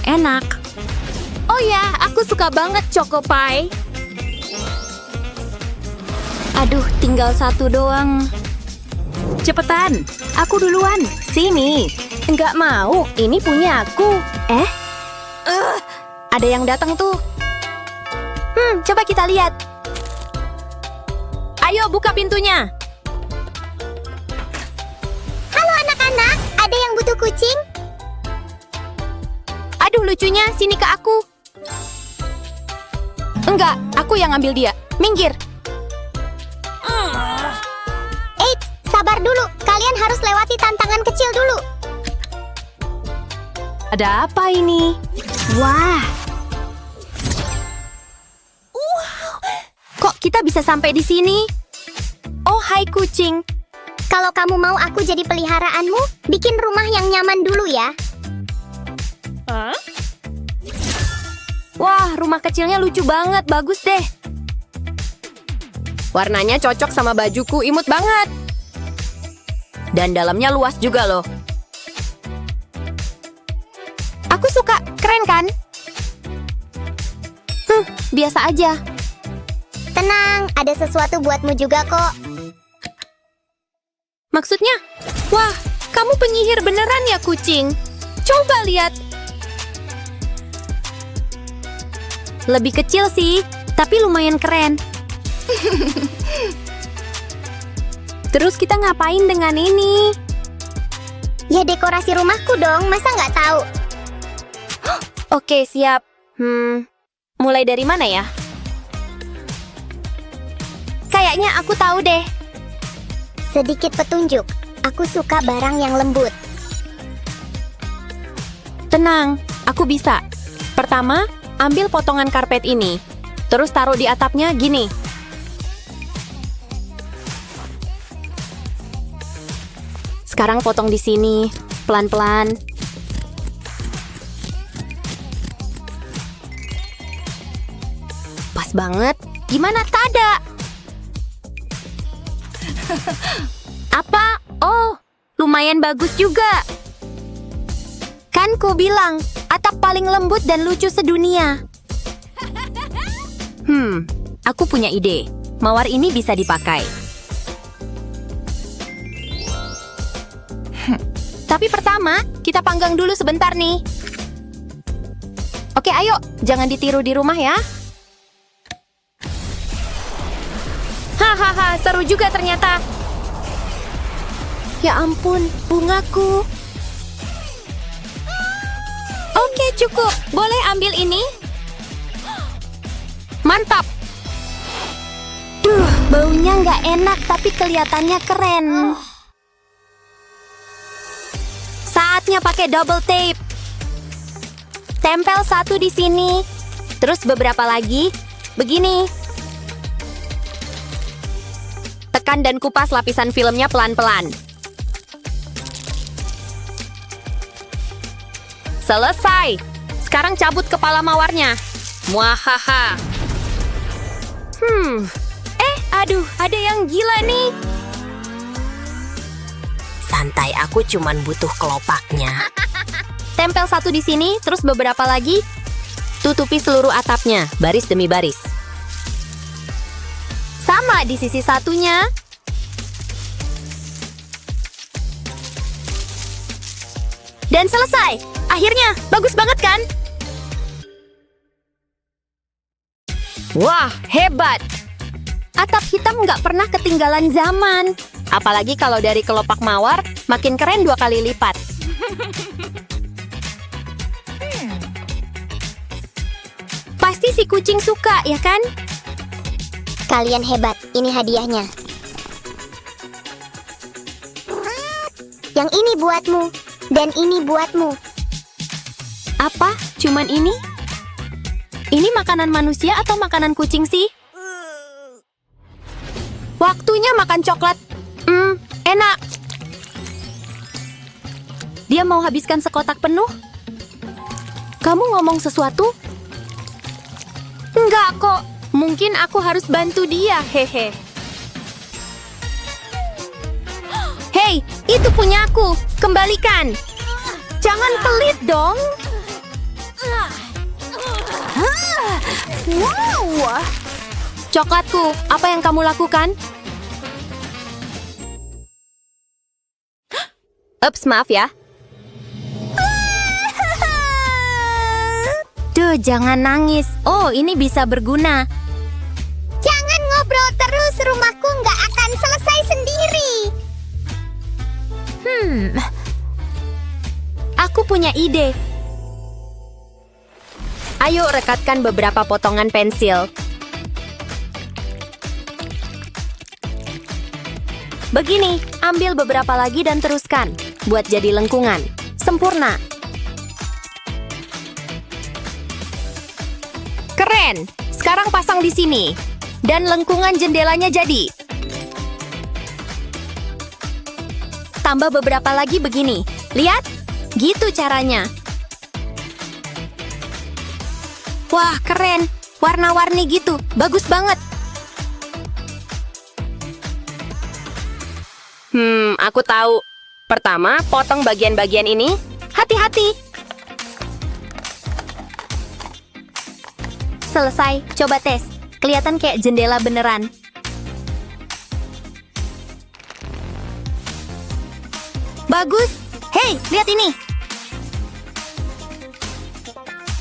enak. Oh ya, aku suka banget Choco Pie. Aduh, tinggal satu doang. Cepetan, aku duluan. Sini. Enggak mau, ini punya aku. Ada yang datang tuh. Coba kita lihat. Ayo buka pintunya. Halo anak-anak, ada yang butuh kucing? Aduh lucunya, sini ke aku. Enggak, aku yang ambil dia. Minggir. Eits, sabar dulu. Kalian harus lewati tantangan kecil dulu. Ada apa ini? Wah. Kok kita bisa sampai di sini? Oh, hai kucing. Kalau kamu mau aku jadi peliharaanmu, bikin rumah yang nyaman dulu ya. Wah, rumah kecilnya lucu banget. Bagus deh. Warnanya cocok sama bajuku, imut banget. Dan dalamnya luas juga loh. Aku suka, keren kan? Biasa aja. Tenang, ada sesuatu buatmu juga kok. Maksudnya? Wah, kamu penyihir beneran ya kucing? Coba lihat. Lebih kecil sih, tapi lumayan keren. Terus kita ngapain dengan ini? Ya dekorasi rumahku dong, masa nggak tahu? Oke, siap. Mulai dari mana ya? Kayaknya aku tahu deh. Sedikit petunjuk, aku suka barang yang lembut. Tenang, aku bisa. Pertama, ambil potongan karpet ini. Terus taruh di atapnya gini. Sekarang potong di sini, pelan-pelan. Pas banget. Gimana Tada? Apa? Oh, lumayan bagus juga. Kan ku bilang, atap paling lembut dan lucu sedunia. Aku punya ide. Mawar ini bisa dipakai. Tapi pertama, kita panggang dulu sebentar nih. Oke, ayo. Jangan ditiru di rumah ya. Hahaha, seru juga ternyata. Ya ampun, bungaku. Oke, cukup. Boleh ambil ini? Mantap. Baunya nggak enak, tapi kelihatannya keren. Saatnya pakai double tape. Tempel satu di sini. Terus beberapa lagi. Begini. Tekan dan kupas lapisan filmnya pelan-pelan. Selesai. Sekarang cabut kepala mawarnya. Muahaha. Aduh, ada yang gila nih. Santai, aku cuman butuh kelopaknya. Tempel satu di sini, terus beberapa lagi. Tutupi seluruh atapnya, baris demi baris. Sama di sisi satunya. Dan selesai. Akhirnya, bagus banget kan? Wah, hebat! Atap hitam nggak pernah ketinggalan zaman. Apalagi kalau dari kelopak mawar, makin keren 2 kali lipat. Pasti si kucing suka, ya kan? Kalian hebat, ini hadiahnya. Yang ini buatmu, dan ini buatmu. Apa? Cuman ini? Ini makanan manusia atau makanan kucing sih? Waktunya makan coklat. Enak. Dia mau habiskan sekotak penuh? Kamu ngomong sesuatu? Enggak kok. Mungkin aku harus bantu dia, hehe. Hei, itu punya aku. Kembalikan. Jangan pelit dong. Wow! Coklatku, apa yang kamu lakukan? Ups, maaf ya. Duh, jangan nangis. Oh, ini bisa berguna. Jangan ngobrol terus, rumahku nggak akan selesai sendiri. Aku punya ide. Ayo rekatkan beberapa potongan pensil. Begini, ambil beberapa lagi dan teruskan. Buat jadi lengkungan. Sempurna. Keren! Sekarang pasang di sini. Dan lengkungan jendelanya jadi. Tambah beberapa lagi begini. Lihat? Gitu caranya. Wah, keren. Warna-warni gitu. Bagus banget. Aku tahu. Pertama, potong bagian-bagian ini. Hati-hati. Selesai. Coba tes. Kelihatan kayak jendela beneran. Bagus. Hei, lihat ini.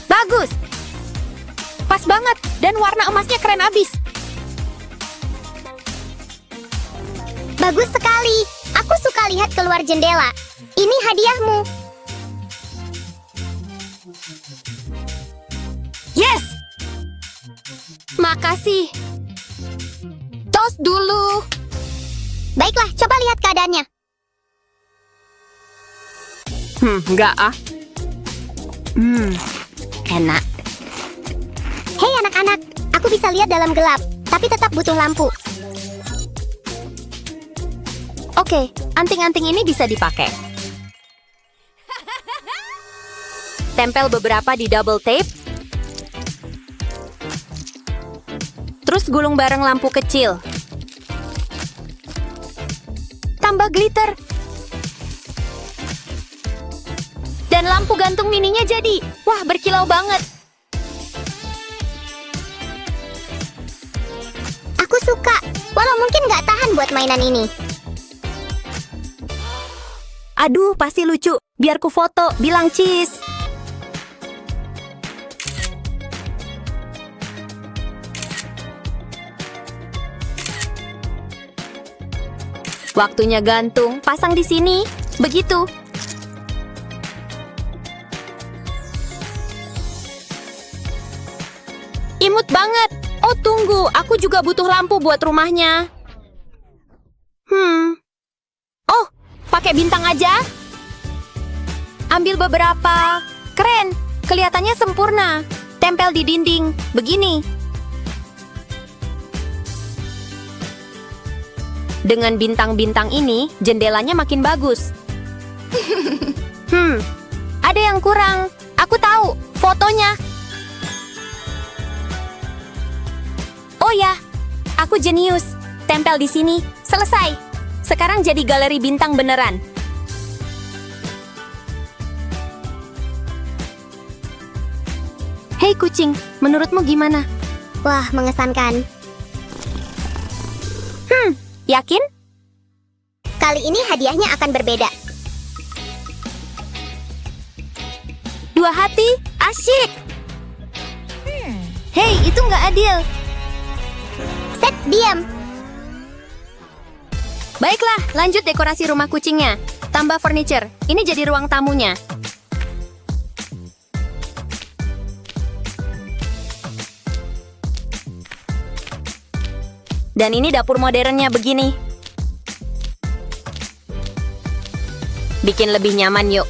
Bagus. Pas banget. Dan warna emasnya keren abis. Bagus sekali. Aku suka lihat keluar jendela. Ini hadiahmu. Yes! Makasih. Tos dulu. Baiklah, coba lihat keadaannya. Enggak ah. Enak. Hei anak-anak, aku bisa lihat dalam gelap, tapi tetap butuh lampu. Oke, anting-anting ini bisa dipakai. Tempel beberapa di double tape. Terus gulung bareng lampu kecil. Tambah glitter. Dan lampu gantung mininya jadi. Wah, berkilau banget. Aku suka, walau mungkin nggak tahan buat mainan ini. Aduh, pasti lucu. Biar ku foto, bilang cheese. Waktunya gantung, pasang di sini. Begitu. Imut banget. Oh, tunggu. Aku juga butuh lampu buat rumahnya. Oh, pakai bintang aja. Ambil beberapa. Keren. Kelihatannya sempurna. Tempel di dinding. Begini. Dengan bintang-bintang ini, jendelanya makin bagus. Ada yang kurang. Aku tahu. Fotonya. Oh ya, aku jenius. Tempel di sini. Selesai. Sekarang jadi galeri bintang beneran. Hei kucing, menurutmu gimana? Wah, mengesankan. Yakin? Kali ini hadiahnya akan berbeda. 2 hati? Asyik! Hei, itu nggak adil. Set, diam. Baiklah, lanjut dekorasi rumah kucingnya. Tambah furniture. Ini jadi ruang tamunya. Dan ini dapur modernnya begini. Bikin lebih nyaman yuk.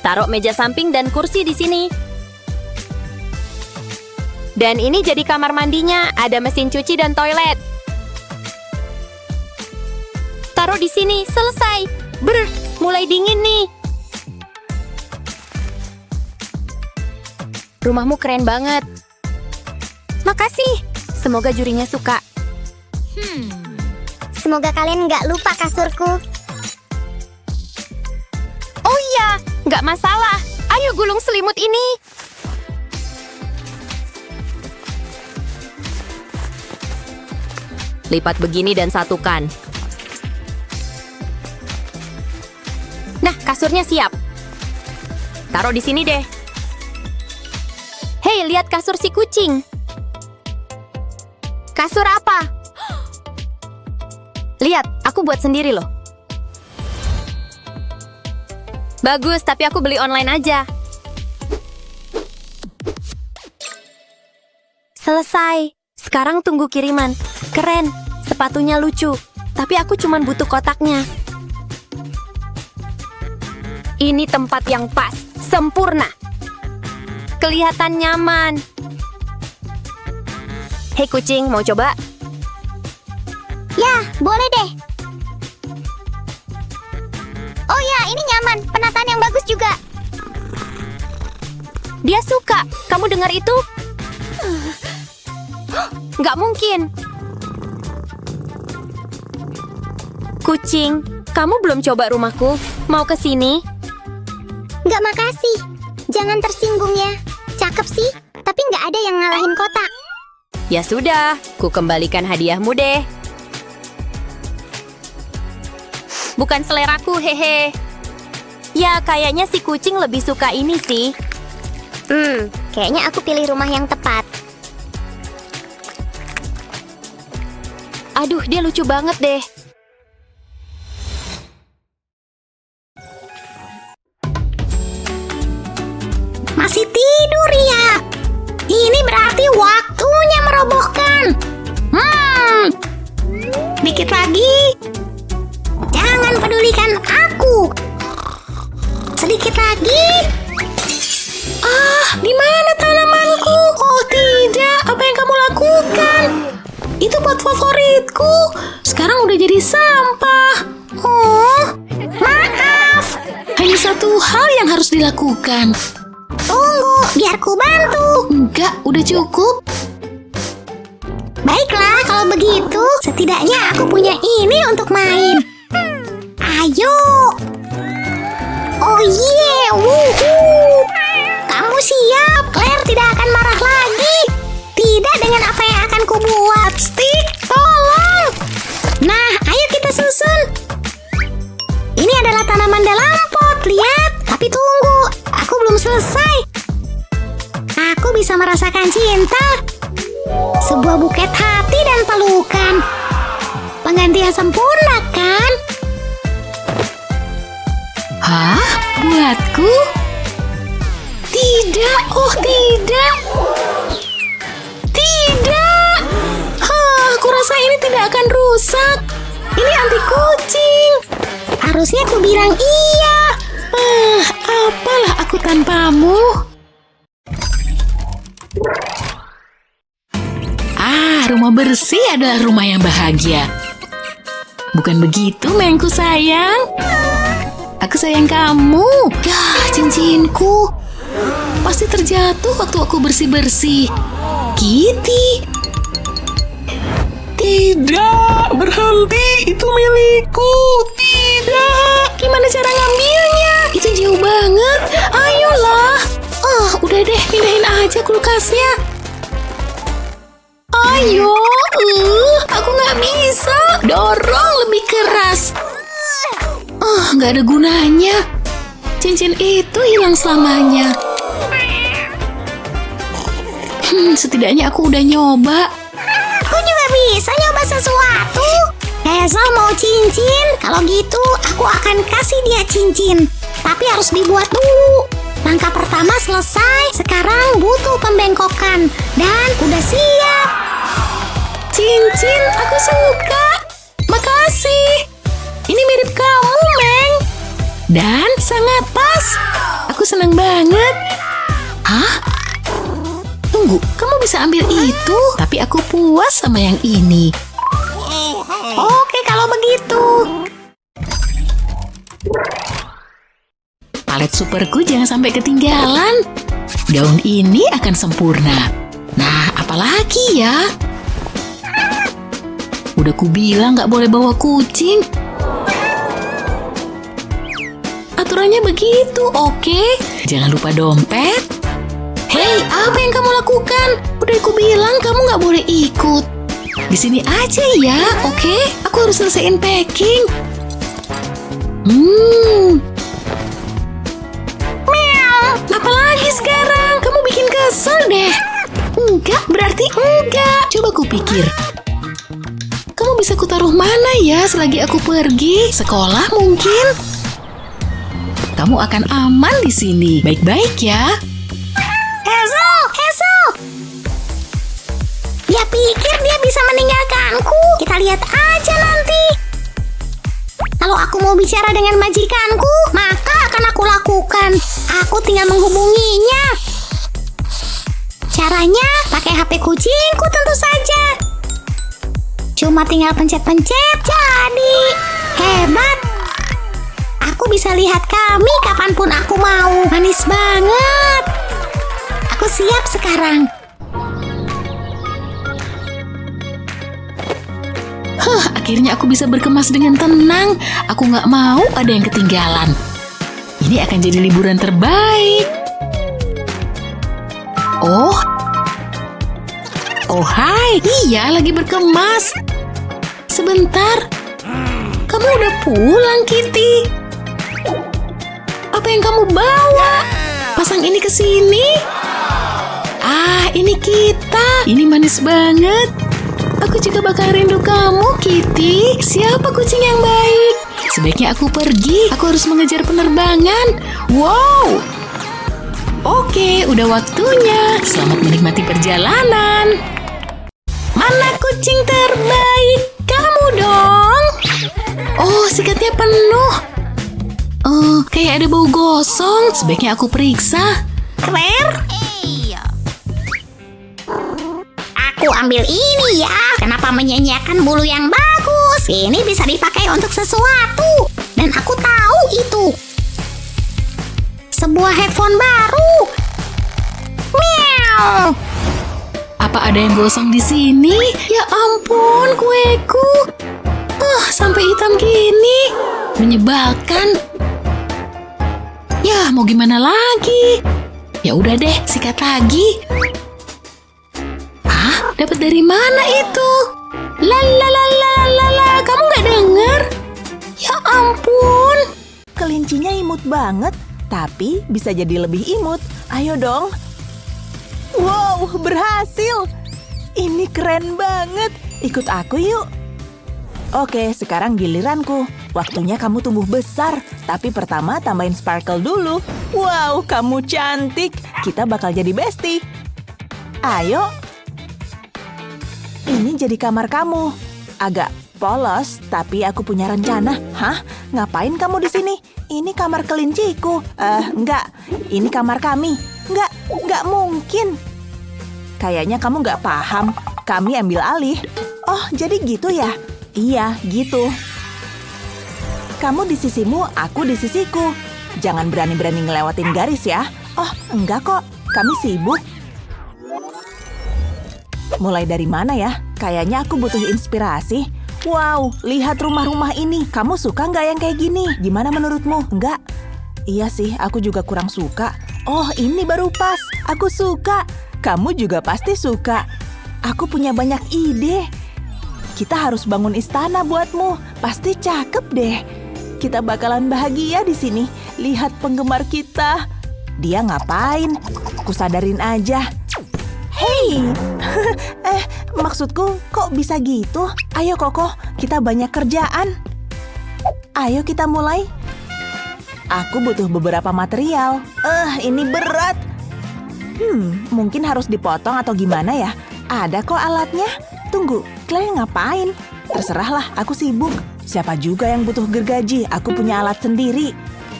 Taruh meja samping dan kursi di sini. Dan ini jadi kamar mandinya, ada mesin cuci dan toilet. Taruh di sini, selesai. Mulai dingin nih. Rumahmu keren banget. Makasih. Semoga jurinya suka. Semoga kalian nggak lupa kasurku. Oh iya, nggak masalah. Ayo Ayo gulung selimut ini. Lipat begini dan satukan. Nah, kasurnya siap. Taruh di sini deh. Hei, lihat kasur si kucing. Kasur apa? Lihat, aku buat sendiri loh. Bagus, tapi aku beli online aja. Selesai. Sekarang tunggu kiriman. Keren, sepatunya lucu. Tapi aku cuman butuh kotaknya. Ini tempat yang pas, sempurna. Kelihatan nyaman. Hei kucing, mau coba? Ya, boleh deh. Oh ya, ini nyaman. Penataan yang bagus juga. Dia suka. Kamu dengar itu? Nggak mungkin. Kucing, kamu belum coba rumahku? Mau ke sini? Nggak, makasih. Jangan tersinggung ya. Cakep sih, tapi nggak ada yang ngalahin kotak. Ya sudah, ku kembalikan hadiahmu deh. Bukan seleraku, hehe. Ya, kayaknya si kucing lebih suka ini sih. Kayaknya aku pilih rumah yang tepat. Aduh, dia lucu banget deh. Masih tidur ya? Ini berarti waktunya merobohkan. Dikit lagi. Jangan pedulikan aku. Sedikit lagi. Di mana tanamanku? Oh tidak, apa yang kamu lakukan? Itu pot favoritku. Sekarang udah jadi sampah. Oh, maaf. Hanya satu hal yang harus dilakukan. Tunggu, biar ku bantu. Enggak, udah cukup. Baiklah, kalau begitu, setidaknya aku punya ini untuk main. Ayo. Oh yeah, wuhuu. Kamu siap? Claire tidak akan marah lagi. Tidak dengan apa yang akan kubuat. Stick, tolong. Nah, ayo kita susun. Ini adalah tanaman dalam pot, lihat. Tapi tunggu, aku belum selesai. Aku bisa merasakan cinta. Sebuah buket hati dan pelukan. Pengganti yang sempurna, kan? Hah? Buatku? Tidak, oh tidak. Tidak. Aku rasa ini tidak akan rusak. Ini anti kucing. Harusnya aku bilang iya. Apalah aku tanpamu. Rumah bersih adalah rumah yang bahagia. Bukan begitu, Mengku sayang? Aku sayang kamu. Cincinku. Pasti terjatuh waktu aku bersih-bersih. Kitty. Tidak, berhenti. Itu milikku. Tidak. Gimana cara ngambilnya? Itu jauh banget. Ayolah. Udah deh, pindahin aja kulkasnya. Ayo, aku nggak bisa. Dorong lebih keras. Nggak ada gunanya. Cincin itu hilang selamanya. Setidaknya aku udah nyoba. Aku juga bisa nyoba sesuatu. Hazel mau cincin. Kalau gitu, aku akan kasih dia cincin. Tapi harus dibuat dulu. Langkah pertama selesai. Sekarang butuh pembengkokan. Dan udah siap. Cincin, aku suka. Makasih. Ini mirip kamu, Meng. Dan sangat pas. Aku senang banget. Hah? Tunggu, kamu bisa ambil itu. Tapi aku puas sama yang ini. Oke, kalau begitu. Palet superku jangan sampai ketinggalan. Daun ini akan sempurna. Nah, apalagi ya? Udah kubilang nggak boleh bawa kucing. aturannya begitu, oke? Jangan lupa dompet. Hei, apa yang kamu lakukan? Udah aku bilang kamu nggak boleh ikut. Di sini aja ya, oke? Aku harus selesaiin packing. Apalagi sekarang? Kamu bikin kesel deh. Enggak, berarti enggak. Coba kupikir. Kamu bisa kutaruh mana ya selagi aku pergi? Sekolah mungkin? Kamu akan aman di sini. Baik-baik ya. Hazel! Dia pikir dia bisa meninggalkanku. Kita lihat aja nanti. Kalau aku mau bicara dengan majikanku, maka akan aku lakukan. Aku tinggal menghubunginya. Caranya pakai HP kucingku tentu saja. Cuma tinggal pencet-pencet, jadi hebat. Aku bisa lihat kami kapanpun aku mau. Manis banget. Aku siap sekarang. Akhirnya aku bisa berkemas dengan tenang. Aku nggak mau ada yang ketinggalan. Ini akan jadi liburan terbaik. Oh hai, iya lagi berkemas. Sebentar, kamu udah pulang, Kitty. Apa yang kamu bawa? Pasang ini ke sini. Ini kita. Ini manis banget. Aku juga bakal rindu kamu, Kitty. Siapa kucing yang baik? Sebaiknya aku pergi. Aku harus mengejar penerbangan. Wow. Oke, udah waktunya. Selamat menikmati perjalanan. Mana kucing terbaik? Kamu dong. Oh, sikatnya penuh. Kayak ada bau gosong. Sebaiknya aku periksa. Claire? Aku ambil ini ya. Kenapa menyanyiakan bulu yang bagus? Ini bisa dipakai untuk sesuatu. Dan aku tahu itu. Sebuah headphone baru. Meow. Apa ada yang gosong di sini? Ya ampun, kueku. Sampai hitam gini. Menyebalkan. Ya, mau gimana lagi? Ya udah deh, sikat lagi. Dapat dari mana itu? Lalalala, kamu nggak dengar? Ya ampun. Kelincinya imut banget, tapi bisa jadi lebih imut. Ayo dong. Wow, berhasil. Ini keren banget. Ikut aku yuk. Oke, sekarang giliranku. Waktunya kamu tumbuh besar. Tapi pertama tambahin sparkle dulu. Wow, kamu cantik. Kita bakal jadi bestie. Ayo. Ini jadi kamar kamu. Agak polos, tapi aku punya rencana. Hah? Ngapain kamu di sini? Ini kamar kelinciku. Enggak. Ini kamar kami. Enggak mungkin. Kayaknya kamu nggak paham. Kami ambil alih. Oh, jadi gitu ya? Iya, gitu. Kamu di sisimu, aku di sisiku. Jangan berani-berani ngelewatin garis ya. Oh, enggak kok. Kami sibuk. Mulai dari mana ya? Kayaknya aku butuh inspirasi. Wow, lihat rumah-rumah ini. Kamu suka nggak yang kayak gini? Gimana menurutmu? Enggak? Iya sih, aku juga kurang suka. Oh, ini baru pas. Aku suka. Kamu juga pasti suka. Aku punya banyak ide. Kita harus bangun istana buatmu. Pasti cakep deh. Kita bakalan bahagia di sini. Lihat penggemar kita. Dia ngapain? Kusadarin aja. Hei, maksudku kok bisa gitu? Ayo Koko, kita banyak kerjaan. Ayo kita mulai. Aku butuh beberapa material. Ini berat. Mungkin harus dipotong atau gimana ya? Ada kok alatnya. Tunggu, Claire ngapain? Terserahlah, aku sibuk. Siapa juga yang butuh gergaji? Aku punya alat sendiri.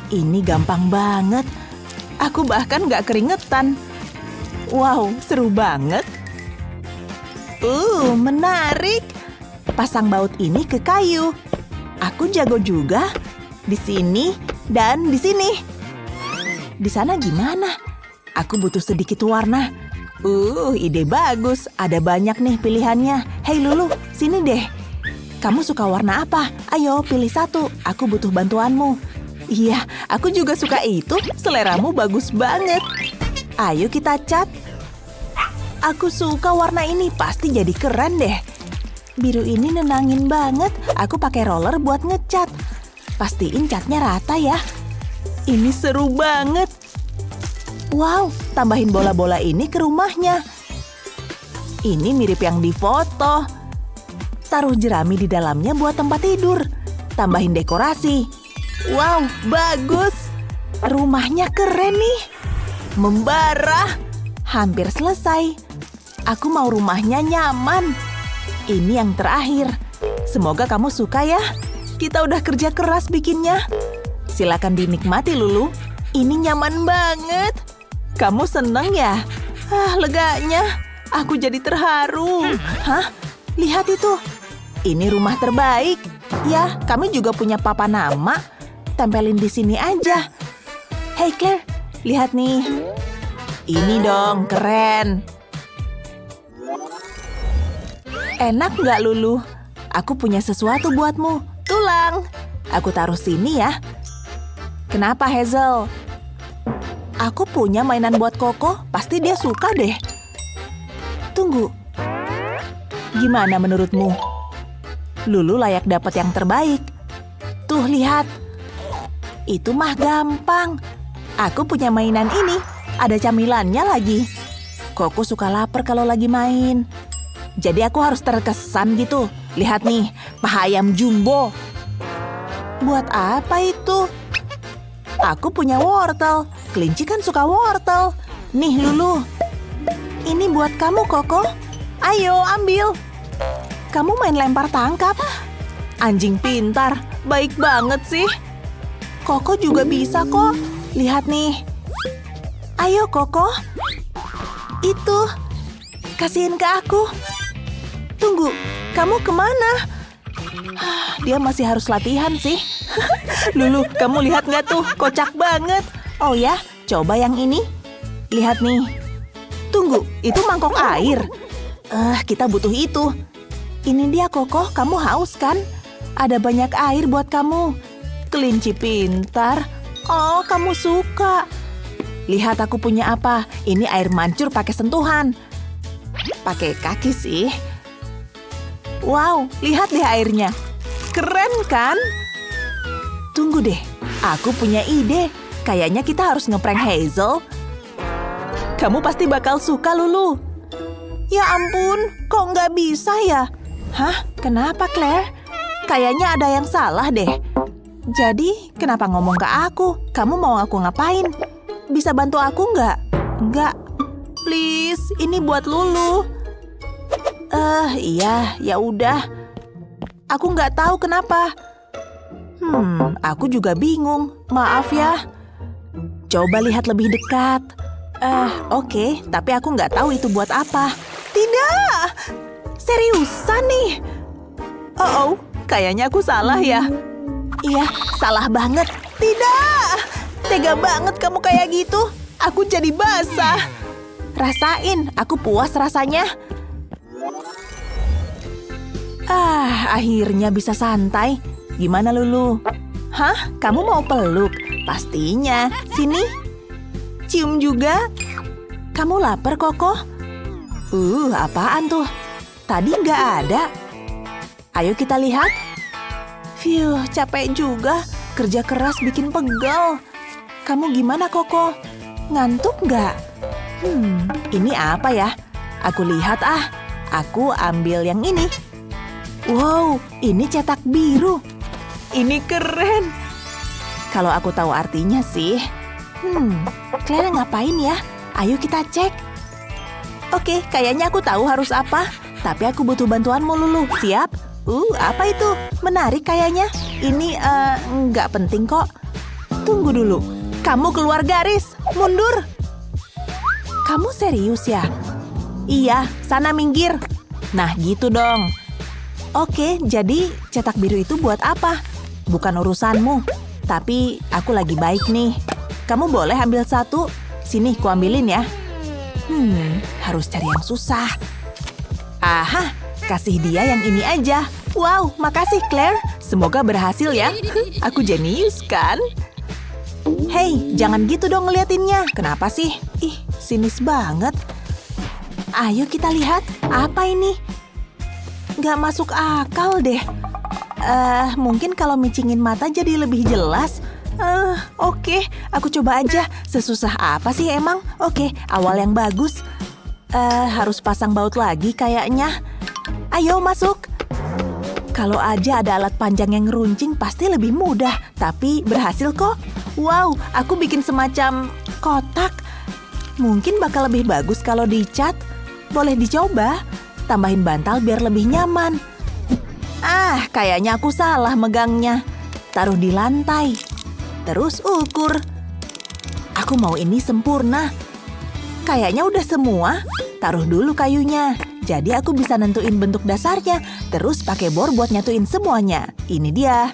Ini gampang banget. Aku bahkan gak keringetan. Wow, seru banget. Menarik. Pasang baut ini ke kayu. Aku jago juga. Di sini dan di sini. Di sana gimana? Aku butuh sedikit warna. Ide bagus. Ada banyak nih pilihannya. Hei Lulu, sini deh. Kamu suka warna apa? Ayo pilih satu. Aku butuh bantuanmu. Iya, aku juga suka itu. Seleramu bagus banget. Ayo kita cat. Aku suka warna ini, pasti jadi keren deh. Biru ini nenangin banget. Aku pakai roller buat ngecat. Pastiin catnya rata ya. Ini seru banget. Wow, tambahin bola-bola ini ke rumahnya. Ini mirip yang di foto. Taruh jerami di dalamnya buat tempat tidur. Tambahin dekorasi. Wow, bagus. Rumahnya keren nih. Membara. Hampir selesai. Aku mau rumahnya nyaman. Ini yang terakhir. Semoga kamu suka ya. Kita udah kerja keras bikinnya. Silakan dinikmati, Lulu. Ini nyaman banget. Kamu seneng ya? Leganya. Aku jadi terharu. Hah? Lihat itu. Ini rumah terbaik. Ya, kami juga punya papan nama. Tempelin di sini aja. Hey Claire, lihat nih. Ini dong, keren. Enak nggak, Lulu? Aku punya sesuatu buatmu. Tulang. Aku taruh sini ya. Kenapa, Hazel? Aku punya mainan buat Koko. Pasti dia suka deh. Tunggu. Gimana menurutmu? Lulu layak dapat yang terbaik. Tuh, lihat. Itu mah gampang. Aku punya mainan ini. Ada camilannya lagi. Koko suka lapar kalau lagi main. Jadi aku harus terkesan gitu. Lihat nih, paha ayam jumbo. Buat apa itu? Aku punya wortel. Kelinci kan suka wortel. Nih, Lulu. Ini buat kamu, Koko. Ayo, ambil. Kamu main lempar tangkap. Anjing pintar. Baik banget sih. Koko juga bisa kok. Lihat nih. Ayo, Koko. Itu. Kasihin ke aku. Tunggu, kamu kemana? Dia masih harus latihan sih. Lulu, kamu lihat nggak tuh? Kocak banget. Oh ya, coba yang ini. Lihat nih. Tunggu, itu mangkok air. Kita butuh itu. Ini dia, Koko. Kamu haus kan? Ada banyak air buat kamu. Kelinci pintar. Oh, kamu suka. Lihat aku punya apa. Ini air mancur pakai sentuhan. Pakai kaki sih. Wow, lihat deh airnya. Keren kan? Tunggu deh, aku punya ide. Kayaknya kita harus ngeprank Hazel. Kamu pasti bakal suka, Lulu. Ya ampun, kok nggak bisa ya? Hah? Kenapa, Claire? Kayaknya ada yang salah deh. Jadi, kenapa ngomong ke aku? Kamu mau aku ngapain? Bisa bantu aku nggak? Nggak. Please, ini buat Lulu. Iya, ya udah. Aku nggak tahu kenapa. Aku juga bingung. Maaf ya. Coba lihat lebih dekat. Oke, tapi aku nggak tahu itu buat apa. Tidak! Seriusan nih? Oh, kayaknya aku salah ya. Iya, salah banget. Tidak! Tega banget kamu kayak gitu. Aku jadi basah. Rasain, aku puas rasanya. Akhirnya bisa santai. Gimana, Lulu? Hah? Kamu mau peluk? Pastinya. Sini. Cium juga. Kamu lapar, Koko? Apaan tuh? Tadi nggak ada. Ayo kita lihat. Phew, capek juga. Kerja keras bikin pegel. Kamu gimana, Koko? Ngantuk nggak? Ini apa ya? Aku lihat Aku ambil yang ini. Wow, ini cetak biru. Ini keren. Kalau aku tahu artinya sih. Claire ngapain ya? Ayo kita cek. Oke, kayaknya aku tahu harus apa. Tapi aku butuh bantuanmu, Lulu. Siap? Apa itu? Menarik kayaknya. Ini nggak penting kok. Tunggu dulu. Kamu keluar garis. Mundur. Kamu serius ya? Iya, sana minggir. Nah, gitu dong. Oke, jadi cetak biru itu buat apa? Bukan urusanmu. Tapi aku lagi baik nih. Kamu boleh ambil satu. Sini, kuambilin ya. Harus cari yang susah. Aha, kasih dia yang ini aja. Wow, makasih Claire. Semoga berhasil ya. Aku jenius kan? Hei, jangan gitu dong ngeliatinnya. Kenapa sih? Ih, sinis banget. Ayo kita lihat, apa ini? Nggak masuk akal deh. Mungkin kalau micingin mata jadi lebih jelas. Oke, aku coba aja. Sesusah apa sih emang? Oke, awal yang bagus. Harus pasang baut lagi kayaknya. Ayo masuk. Kalau aja ada alat panjang yang runcing pasti lebih mudah. Tapi berhasil kok. Wow, aku bikin semacam kotak. Mungkin bakal lebih bagus kalau dicat. Boleh dicoba. Tambahin bantal biar lebih nyaman. Kayaknya aku salah megangnya. Taruh di lantai. Terus ukur. Aku mau ini sempurna. Kayaknya udah semua. Taruh dulu kayunya. Jadi aku bisa nentuin bentuk dasarnya. Terus pakai bor buat nyatuin semuanya. Ini dia.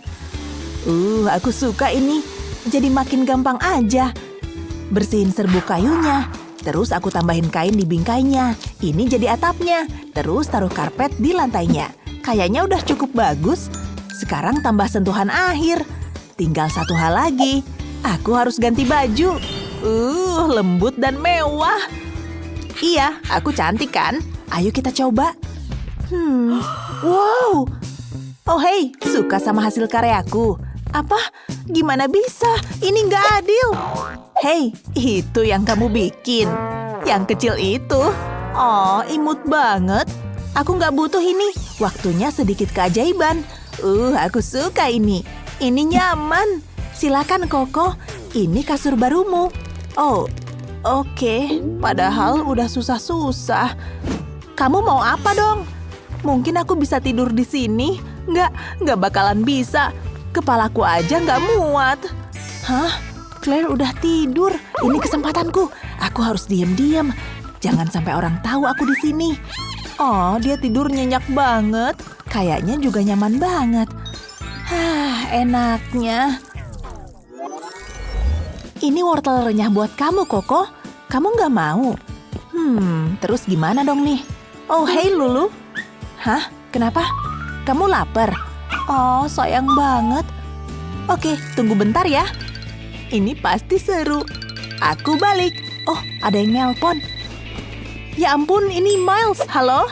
Aku suka ini. Jadi makin gampang aja. Bersihin serbuk kayunya. Terus aku tambahin kain di bingkainya. Ini jadi atapnya. Terus taruh karpet di lantainya. Kayaknya udah cukup bagus. Sekarang tambah sentuhan akhir. Tinggal satu hal lagi. Aku harus ganti baju. Lembut dan mewah. Iya, aku cantik kan? Ayo kita coba. Wow. Oh hei, suka sama hasil karyaku. Apa? Gimana bisa? Ini nggak adil. Hei, itu yang kamu bikin. Yang kecil itu. Oh, imut banget. Aku nggak butuh ini. Waktunya sedikit keajaiban. Aku suka ini. Ini nyaman. Silakan Koko. Ini kasur barumu. Oh, oke. Padahal udah susah-susah. Kamu mau apa dong? Mungkin aku bisa tidur di sini? Nggak bakalan bisa. Kepalaku aja nggak muat. Hah? Claire udah tidur. Ini kesempatanku. Aku harus diam-diam. Jangan sampai orang tahu aku di sini. Oh, dia tidur nyenyak banget. Kayaknya juga nyaman banget. Enaknya. Ini wortel renyah buat kamu, Koko. Kamu nggak mau? Terus gimana dong nih? Oh, hey Lulu. Hah? Kenapa? Kamu lapar? Oh, sayang banget. Oke, tunggu bentar ya. Ini pasti seru. Aku balik. Oh, ada yang nelpon. Ya ampun, ini Miles. Halo?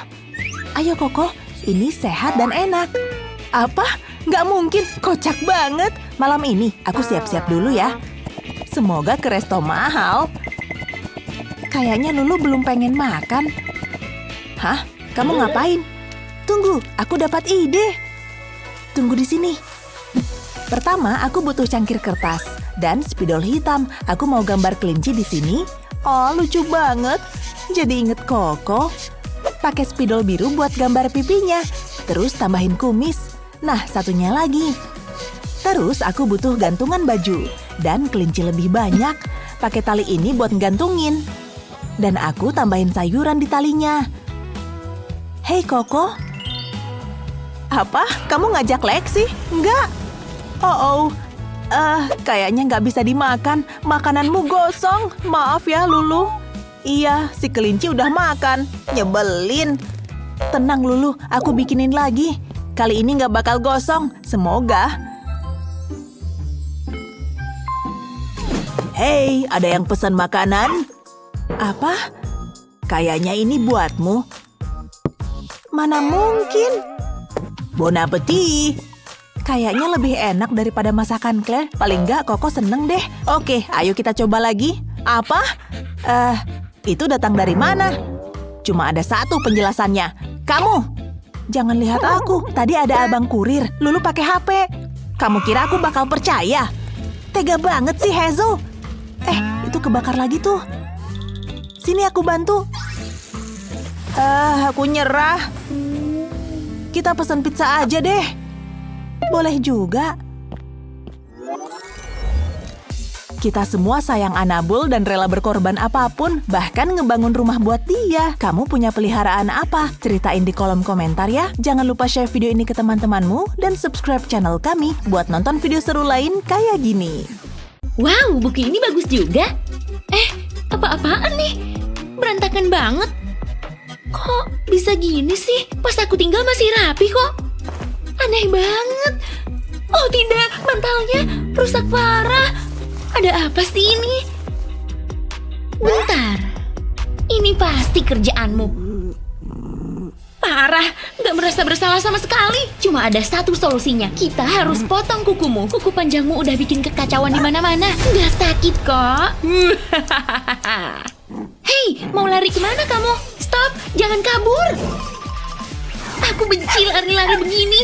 Ayo, Koko. Ini sehat dan enak. Apa? Nggak mungkin. Kocak banget. Malam ini, aku siap-siap dulu ya. Semoga ke resto mahal. Kayaknya Lulu belum pengen makan. Hah? Kamu ngapain? Tunggu, aku dapat ide. Tunggu di sini. Pertama, aku butuh cangkir kertas dan spidol hitam. Aku mau gambar kelinci di sini. Oh, lucu banget. Jadi inget Koko. Pakai spidol biru buat gambar pipinya. Terus tambahin kumis. Nah, satunya lagi. Terus aku butuh gantungan baju dan kelinci lebih banyak. Pakai tali ini buat gantungin. Dan aku tambahin sayuran di talinya. Hei Koko. Apa? Kamu ngajak Lexi? Enggak. Kayaknya nggak bisa dimakan. Makananmu gosong. Maaf ya, Lulu. Iya, si kelinci udah makan. Nyebelin. Tenang, Lulu. Aku bikinin lagi. Kali ini nggak bakal gosong. Semoga. Hei, ada yang pesan makanan? Apa? Kayaknya ini buatmu. Mana mungkin? Bon appetit. Kayaknya lebih enak daripada masakan Claire. Paling nggak Koko seneng deh. Oke, ayo kita coba lagi. Apa? Itu datang dari mana? Cuma ada satu penjelasannya. Kamu! Jangan lihat aku. Tadi ada abang kurir. Lulu pakai HP. Kamu kira aku bakal percaya? Tega banget sih, Hazel. Itu kebakar lagi tuh. Sini aku bantu. Aku nyerah. Kita pesan pizza aja deh. Boleh juga. Kita semua sayang Annabel dan rela berkorban apapun, bahkan ngebangun rumah buat dia. Kamu punya peliharaan apa? Ceritain di kolom komentar ya. Jangan lupa share video ini ke teman-temanmu dan subscribe channel kami buat nonton video seru lain kayak gini. Wow, buku ini bagus juga. Apa-apaan nih? Berantakan banget. Kok bisa gini sih? Pas aku tinggal masih rapi kok. Aneh banget. Oh tidak, bantalnya rusak parah. Ada apa sih ini? Bentar. Ini pasti kerjaanmu. Parah, gak merasa bersalah sama sekali. Cuma ada satu solusinya. Kita harus potong kukumu. Kuku panjangmu udah bikin kekacauan di mana-mana. Gak sakit kok. Hei, mau lari kemana kamu? Stop, jangan kabur. Aku benci lari-lari begini.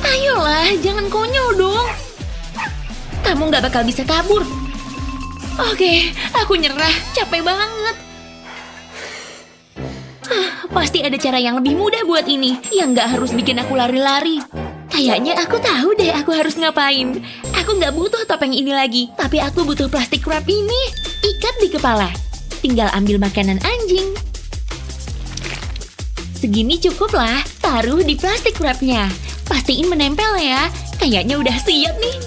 Ayolah, jangan konyol dong. Kamu gak bakal bisa kabur. Oke, aku nyerah. Capek banget. Pasti ada cara yang lebih mudah buat ini. Yang gak harus bikin aku lari-lari. Kayaknya aku tahu deh aku harus ngapain. Aku gak butuh topeng ini lagi. Tapi aku butuh plastik wrap ini. Ikat di kepala. Tinggal ambil makanan anjing. Segini cukup lah. Taruh di plastik wrapnya. Pastiin menempel ya. Kayaknya udah siap nih.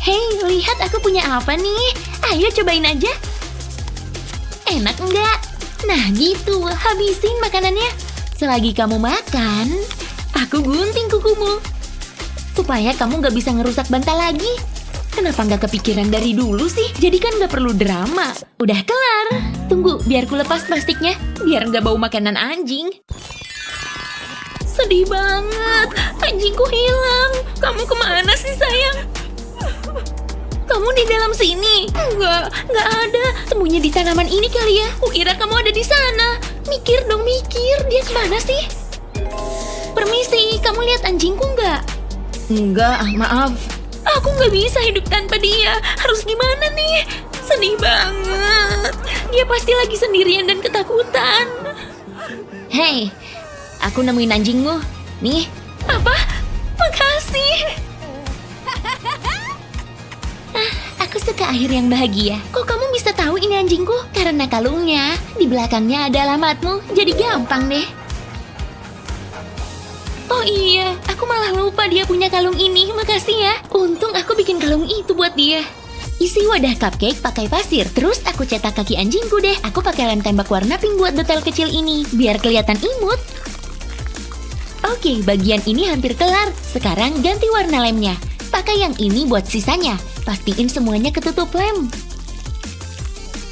Hei, lihat aku punya apa nih. Ayo cobain aja. Enak enggak? Nah gitu, habisin makanannya. Selagi kamu makan, aku gunting kukumu. Supaya kamu gak bisa ngerusak bantal lagi. Kenapa gak kepikiran dari dulu sih? Jadi kan gak perlu drama. Udah kelar. Tunggu, biar ku lepas plastiknya. Biar gak bau makanan anjing. Sedih banget. Anjingku hilang. Kamu kemana sih sayang? Kamu di dalam sini? Enggak ada. Sembunyi di tanaman ini kali ya. Kukira kamu ada di sana. Mikir dong, mikir. Dia kemana sih? Permisi, kamu lihat anjingku nggak? Enggak, maaf. Aku nggak bisa hidup tanpa dia. Harus gimana nih? Sedih banget. Dia pasti lagi sendirian dan ketakutan. Hei, aku nemuin anjingmu. Nih. Apa? Makasih. Aku suka akhir yang bahagia. Kok kamu bisa tahu ini anjingku? Karena kalungnya. Di belakangnya ada alamatmu. Jadi gampang deh. Oh iya, aku malah lupa dia punya kalung ini. Makasih ya. Untung aku bikin kalung itu buat dia. Isi wadah cupcake pakai pasir. Terus aku cetak kaki anjingku deh. Aku pakai lem tembak warna pink buat detail kecil ini. Biar kelihatan imut. Oke, bagian ini hampir kelar. Sekarang ganti warna lemnya. Pakai yang ini buat sisanya. Pastiin semuanya ketutup lem.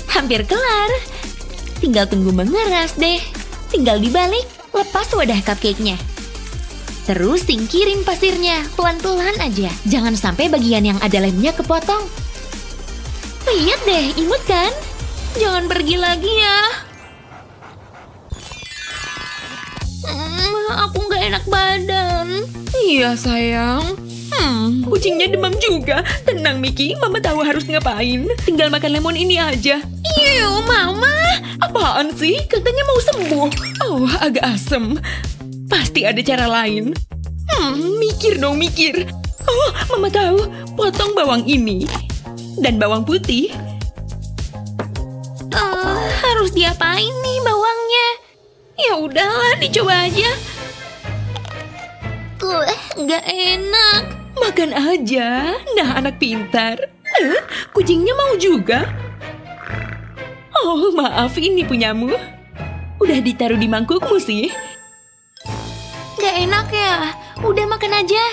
Hampir kelar. Tinggal tunggu mengeras deh. Tinggal dibalik, lepas wadah cupcake-nya. Terus singkirin pasirnya, pelan-pelan aja. Jangan sampai bagian yang ada lemnya kepotong. Lihat deh, imut kan? Jangan pergi lagi ya. Aku nggak enak badan. Iya sayang. Kucingnya demam juga. Tenang Miki, Mama tahu harus ngapain. Tinggal makan lemon ini aja. Iu, Mama. Apaan sih? Katanya mau sembuh. Oh, agak asem. Pasti ada cara lain. Mikir dong, mikir. Oh, Mama tahu. Potong bawang ini. Dan bawang putih. Harus diapain nih bawangnya? Ya udahlah, dicoba aja. Nggak enak. Makan aja. Nah, anak pintar. Kucingnya mau juga? Oh, maaf, ini punyamu. Udah ditaruh di mangkukmu sih. Nggak enak ya? Udah makan aja.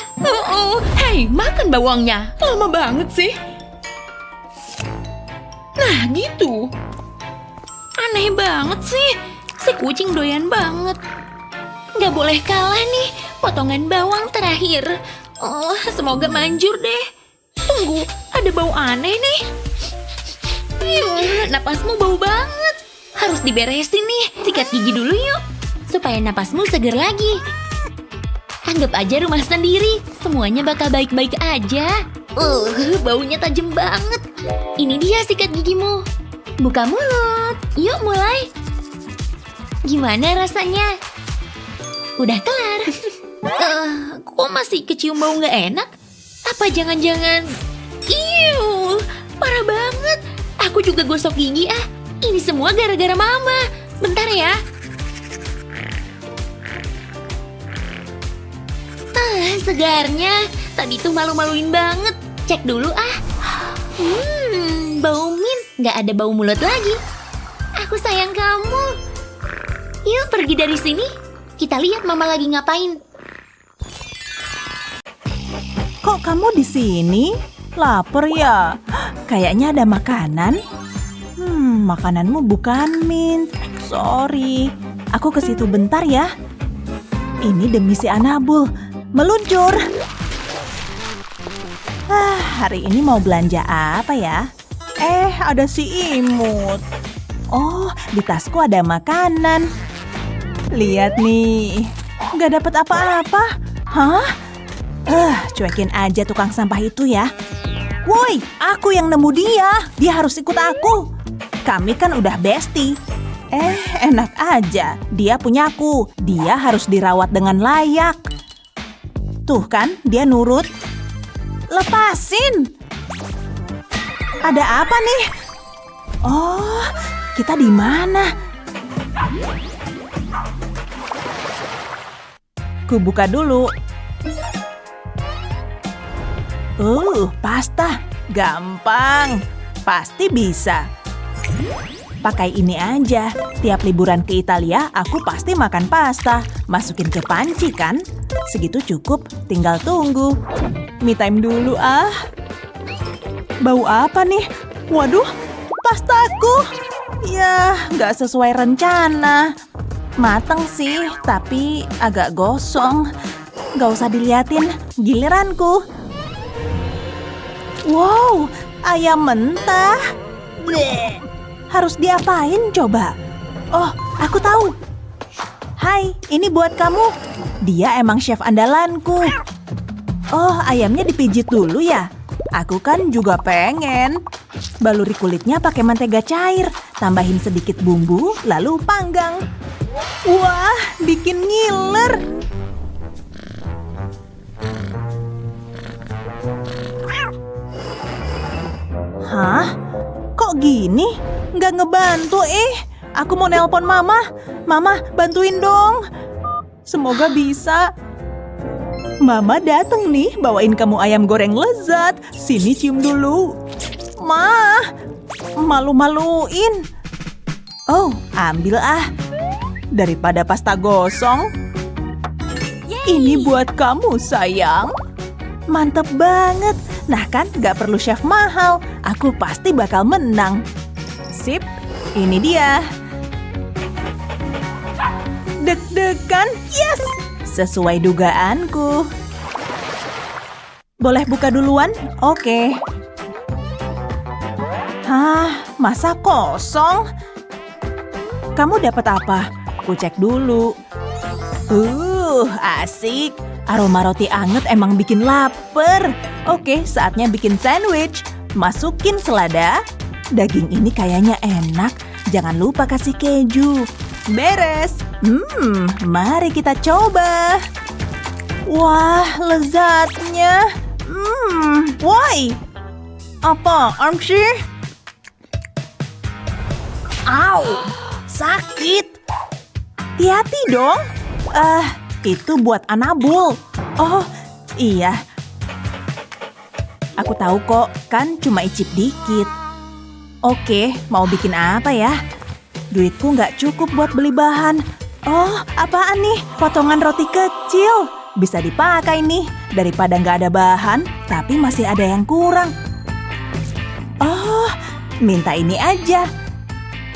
Hei, makan bawangnya. Lama banget sih. Nah, gitu. Aneh banget sih. Si kucing doyan banget. Nggak boleh kalah nih. Potongan bawang terakhir. Oh, semoga manjur deh. Tunggu, ada bau aneh nih. Napasmu bau banget. Harus diberesin nih. Sikat gigi dulu yuk. Supaya napasmu seger lagi. Anggap aja rumah sendiri. Semuanya bakal baik-baik aja. Baunya tajam banget. Ini dia sikat gigimu. Buka mulut. Yuk mulai. Gimana rasanya? Udah kelar. Kok masih kecium bau nggak enak? Apa jangan-jangan... Iu, parah banget. Aku juga gosok gigi ah. Ini semua gara-gara Mama. Bentar ya. Segarnya. Tadi tuh malu-maluin banget. Cek dulu ah. Bau mint. Nggak ada bau mulut lagi. Aku sayang kamu. Yuk pergi dari sini. Kita lihat Mama lagi ngapain. Kok kamu di sini? Lapar ya? kayaknya ada makanan. Makananmu bukan mint. Sorry, aku ke situ bentar ya. Ini demi si Anabul. Meluncur. Hari ini mau belanja apa ya? Ada si Imut. Oh, di tasku ada makanan. Lihat nih, nggak dapat apa-apa. Hah? Cuekin aja tukang sampah itu ya. Woi, aku yang nemu dia. Dia harus ikut aku. Kami kan udah bestie. Enak aja. Dia punyaku. Dia harus dirawat dengan layak. Tuh kan, dia nurut. Lepasin. Ada apa nih? Oh, kita di mana? Ku buka dulu. Pasta. Gampang. Pasti bisa. Pakai ini aja. Tiap liburan ke Italia, aku pasti makan pasta. Masukin ke panci kan? Segitu cukup, tinggal tunggu. Me time dulu ah. Bau apa nih? Waduh, pastaku. Ya, nggak sesuai rencana. Mateng sih, tapi agak gosong. Nggak usah diliatin, giliranku. Wow, ayam mentah. Bleh. Harus diapain coba? Oh, aku tahu. Hai, ini buat kamu. Dia emang chef andalanku. Oh, ayamnya dipijit dulu ya? Aku kan juga pengen. Baluri kulitnya pakai mentega cair. Tambahin sedikit bumbu, lalu panggang. Wah, bikin ngiler. Hah? Kok gini? Nggak ngebantu Aku mau nelpon Mama. Mama, bantuin dong. Semoga bisa. Mama dateng nih, bawain kamu ayam goreng lezat. Sini cium dulu. Ma, malu-maluin. Oh, ambil ah. Daripada pasta gosong. Ini buat kamu, sayang. Mantep banget. Nah kan, gak perlu chef mahal. Aku pasti bakal menang. Sip, ini dia. Deg-degan, yes! Sesuai dugaanku. Boleh buka duluan? Oke. Hah, masa kosong? Kamu dapat apa? Ku cek dulu. Asik. Aroma roti anget emang bikin lapar. Oke, saatnya bikin sandwich. Masukin selada. Daging ini kayaknya enak. Jangan lupa kasih keju. Beres. Mari kita coba. Wah, lezatnya. Woi. Apaan sih? Au, sakit. Hati-hati dong. Itu buat Anabul. Oh, iya. Aku tahu kok, kan cuma icip dikit. Oke, mau bikin apa ya? Duitku nggak cukup buat beli bahan. Oh, apaan nih? Potongan roti kecil. Bisa dipakai nih, daripada nggak ada bahan, tapi masih ada yang kurang. Oh, minta ini aja.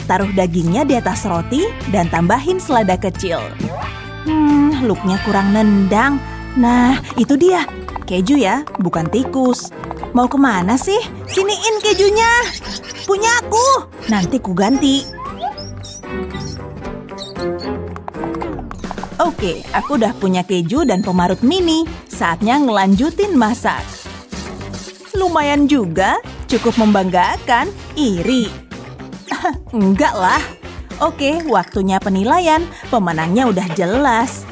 Taruh dagingnya di atas roti dan tambahin selada kecil. Looknya kurang nendang. Nah, itu dia. Keju ya, bukan tikus. Mau kemana sih? Siniin kejunya. Punyaku. Nanti ku ganti. Oke, aku udah punya keju dan pemarut mini. Saatnya ngelanjutin masak. Lumayan juga, cukup membanggakan. Iri. Enggak lah. Oke, waktunya penilaian. Pemenangnya udah jelas.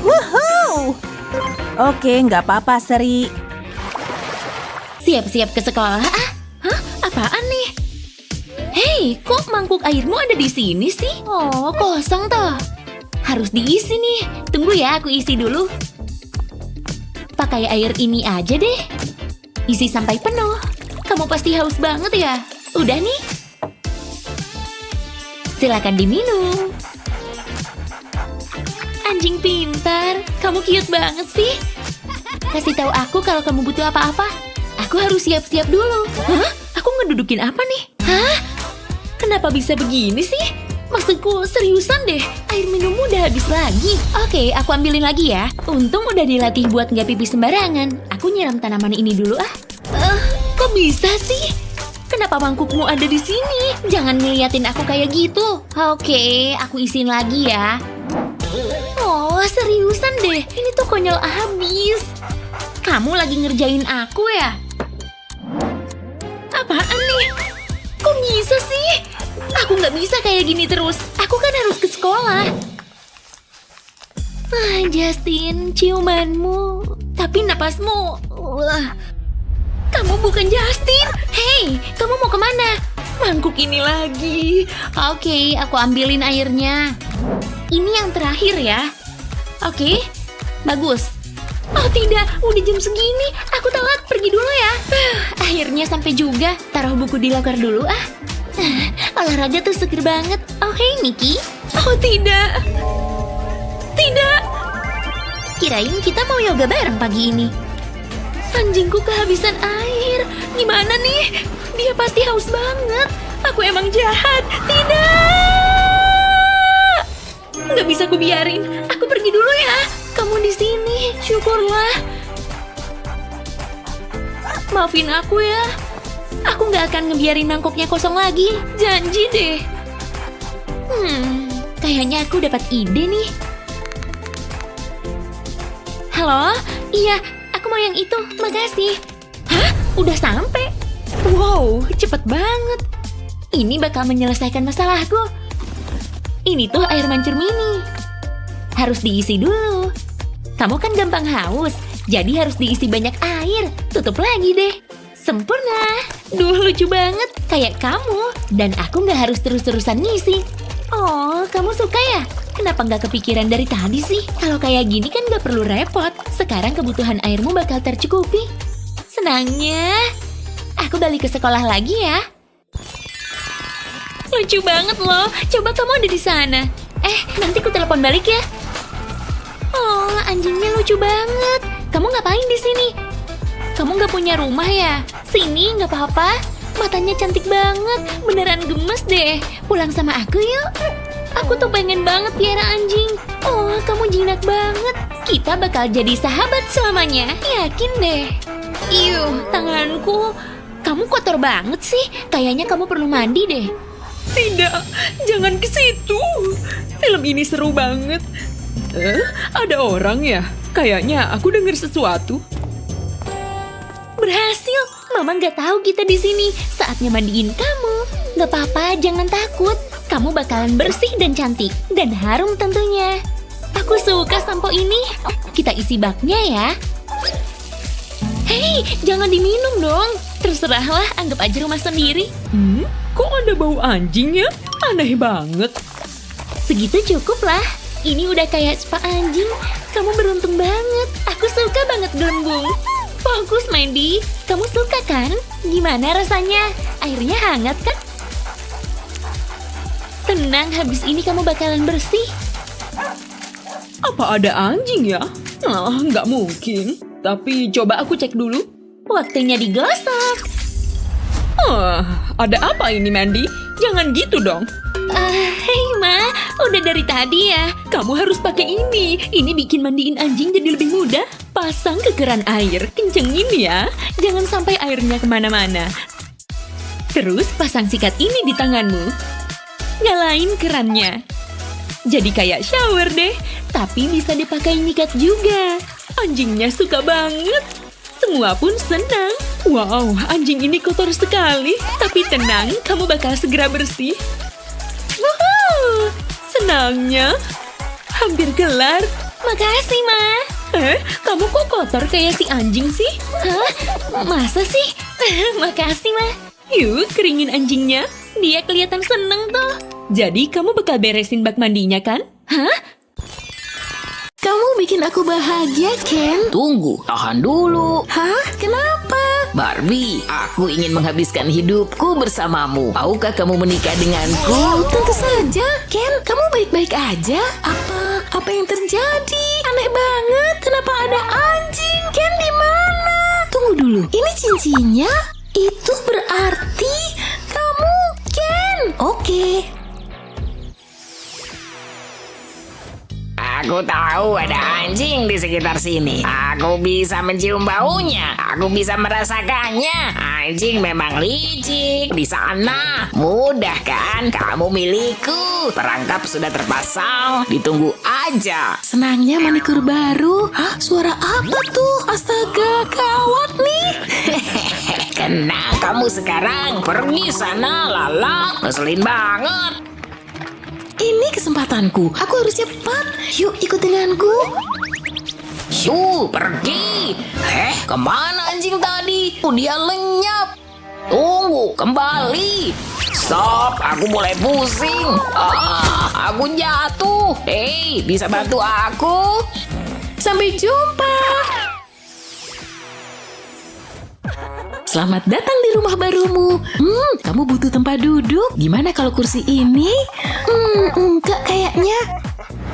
Woohoo! Oke, nggak apa-apa, Seri. Siap-siap ke sekolah. Hah? Apaan nih? Hei, kok mangkuk airmu ada di sini sih? Oh, kosong toh. Harus diisi nih. Tunggu ya, aku isi dulu. Pakai air ini aja deh. Isi sampai penuh. Kamu pasti haus banget ya? Udah nih. Silakan diminum. Anjing pintar. Kamu cute banget sih. Kasih tahu aku kalau kamu butuh apa-apa. Aku harus siap-siap dulu. Hah? Aku ngedudukin apa nih? Hah? Kenapa bisa begini sih? Maksudku seriusan deh, air minummu udah habis lagi. Oke, aku ambilin lagi ya. Untung udah dilatih buat nggak pipis sembarangan. Aku nyiram tanaman ini dulu ah. Kok bisa sih? Kenapa mangkukmu ada di sini? Jangan ngeliatin aku kayak gitu. Oke, aku isiin lagi ya. Oh, seriusan deh. Ini tuh konyol abis. Kamu lagi ngerjain aku ya? Apaan nih? Kok bisa sih? Aku nggak bisa kayak gini terus. Aku kan harus ke sekolah. Justin, ciumanmu. Tapi napasmu. Kamu bukan Justin. Hey, kamu mau kemana? Mangkuk ini lagi. Oke, aku ambilin airnya. Ini yang terakhir ya. Oke, bagus. Oh tidak, udah jam segini. Aku telat, pergi dulu ya. Akhirnya sampai juga. Taruh buku di loker dulu ah. Olahraga tuh seger banget. Oh hey Nikki. Oh tidak. Tidak. Kirain kita mau yoga bareng pagi ini. Anjingku kehabisan air. Gimana nih? Dia pasti haus banget. Aku emang jahat. Tidak. Nggak bisa ku biarin. Aku pergi dulu ya. Kamu di sini. Syukurlah. Maafin aku ya. Aku nggak akan ngebiarin mangkoknya kosong lagi. Janji deh. Kayaknya aku dapat ide nih. Halo? Iya, aku mau yang itu. Makasih. Hah? Udah sampai? Wow, cepet banget. Ini bakal menyelesaikan masalahku. Ini tuh air mancur mini. Harus diisi dulu. Kamu kan gampang haus, jadi harus diisi banyak air. Tutup lagi deh. Sempurna. Duh, lucu banget. Kayak kamu. Dan aku nggak harus terus-terusan ngisi. Oh, kamu suka ya? Kenapa nggak kepikiran dari tadi sih? Kalau kayak gini kan nggak perlu repot. Sekarang kebutuhan airmu bakal tercukupi. Senangnya. Aku balik ke sekolah lagi ya. Lucu banget loh. Coba kamu ada di sana. Nanti ku telepon balik ya. Oh, anjingnya lucu banget. Kamu ngapain di sini? Kamu nggak punya rumah ya? Sini, nggak apa-apa. Matanya cantik banget. Beneran gemes deh. Pulang sama aku yuk. Aku tuh pengen banget piara anjing. Oh, kamu jinak banget. Kita bakal jadi sahabat selamanya. Yakin deh. Iyuh, tanganku. Kamu kotor banget sih. Kayaknya kamu perlu mandi deh. Tidak, jangan ke situ. Film ini seru banget. Ada orang ya? Kayaknya aku dengar sesuatu. Berhasil. Mama nggak tahu kita di sini. Saatnya mandiin kamu. Nggak apa-apa, jangan takut. Kamu bakalan bersih dan cantik. Dan harum tentunya. Aku suka sampo ini. Kita isi baknya ya. Hei, jangan diminum dong. Terserahlah, anggap aja rumah sendiri. Kok ada bau anjing ya? Aneh banget. Segitu cukup lah. Ini udah kayak spa anjing. Kamu beruntung banget. Aku suka banget gelembung. Fokus, Mandy. Kamu suka kan? Gimana rasanya? Airnya hangat kan? Tenang, habis ini kamu bakalan bersih. Apa ada anjing ya? Nggak mungkin. Tapi coba aku cek dulu. Waktunya digosok. Ada apa ini, Mandy? Jangan gitu dong. Hei Ma, udah dari tadi ya. Kamu harus pakai ini. Ini bikin mandiin anjing jadi lebih mudah. Pasang ke keran air, kencengin ya. Jangan sampai airnya kemana-mana. Terus pasang sikat ini di tanganmu. Nyalain kerannya. Jadi kayak shower deh. Tapi bisa dipakai nyikat juga. Anjingnya suka banget. Semua pun senang. Wow, anjing ini kotor sekali. Tapi tenang, kamu bakal segera bersih. Woohoo! Senangnya. Hampir kelar. Makasih Ma. Kamu kok kotor kayak si anjing sih? Hah? Masa sih? Makasih Ma. Yuk, keringin anjingnya. Dia kelihatan seneng tuh. Jadi kamu bakal beresin bak mandinya kan? Hah? Kamu bikin aku bahagia, Ken. Tunggu, tahan dulu. Hah? Kenapa? Barbie, aku ingin menghabiskan hidupku bersamamu. Maukah kamu menikah denganku? Tentu saja. Ken, kamu baik-baik aja? Apa yang terjadi? Aneh banget. Kenapa ada anjing? Ken di mana? tunggu dulu. Ini cincinnya? Itu berarti kamu Ken. Oke. Aku tahu ada anjing di sekitar sini. Aku bisa mencium baunya. Aku bisa merasakannya. Anjing memang licik. Di sana. Mudah kan? Kamu milikku. Perangkap sudah terpasang. Ditunggu aja. Senangnya manikur baru. Hah, suara apa tuh? Astaga, gawat nih. Kena kamu sekarang. Pergi sana, lalat. Ngeselin banget. Ini kesempatanku. Aku harus cepat. Yuk, ikut denganku. Shoo, pergi. Kemana anjing tadi? Dia lenyap. Tunggu, kembali. Stop, aku mulai pusing. Aku jatuh. Hei, bisa bantu aku? Sampai jumpa. Selamat datang di rumah barumu. Kamu butuh tempat duduk? Gimana kalau kursi ini? Enggak kayaknya.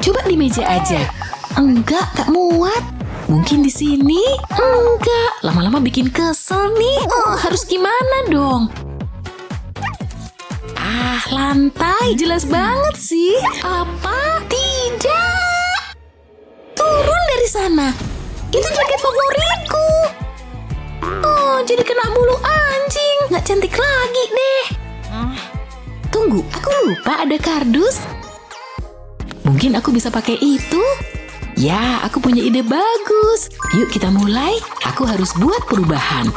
Coba di meja aja. Enggak, gak muat. Mungkin di sini? Enggak. Lama-lama bikin kesel nih. Harus gimana dong? Lantai. Jelas banget sih. Apa? Tidak. Turun dari sana. Itu jaket favoritku. Jadi kena bulu anjing. Nggak cantik lagi deh. Tunggu, aku lupa ada kardus. Mungkin aku bisa pakai itu. Ya, aku punya ide bagus. Yuk kita mulai. Aku harus buat perubahan.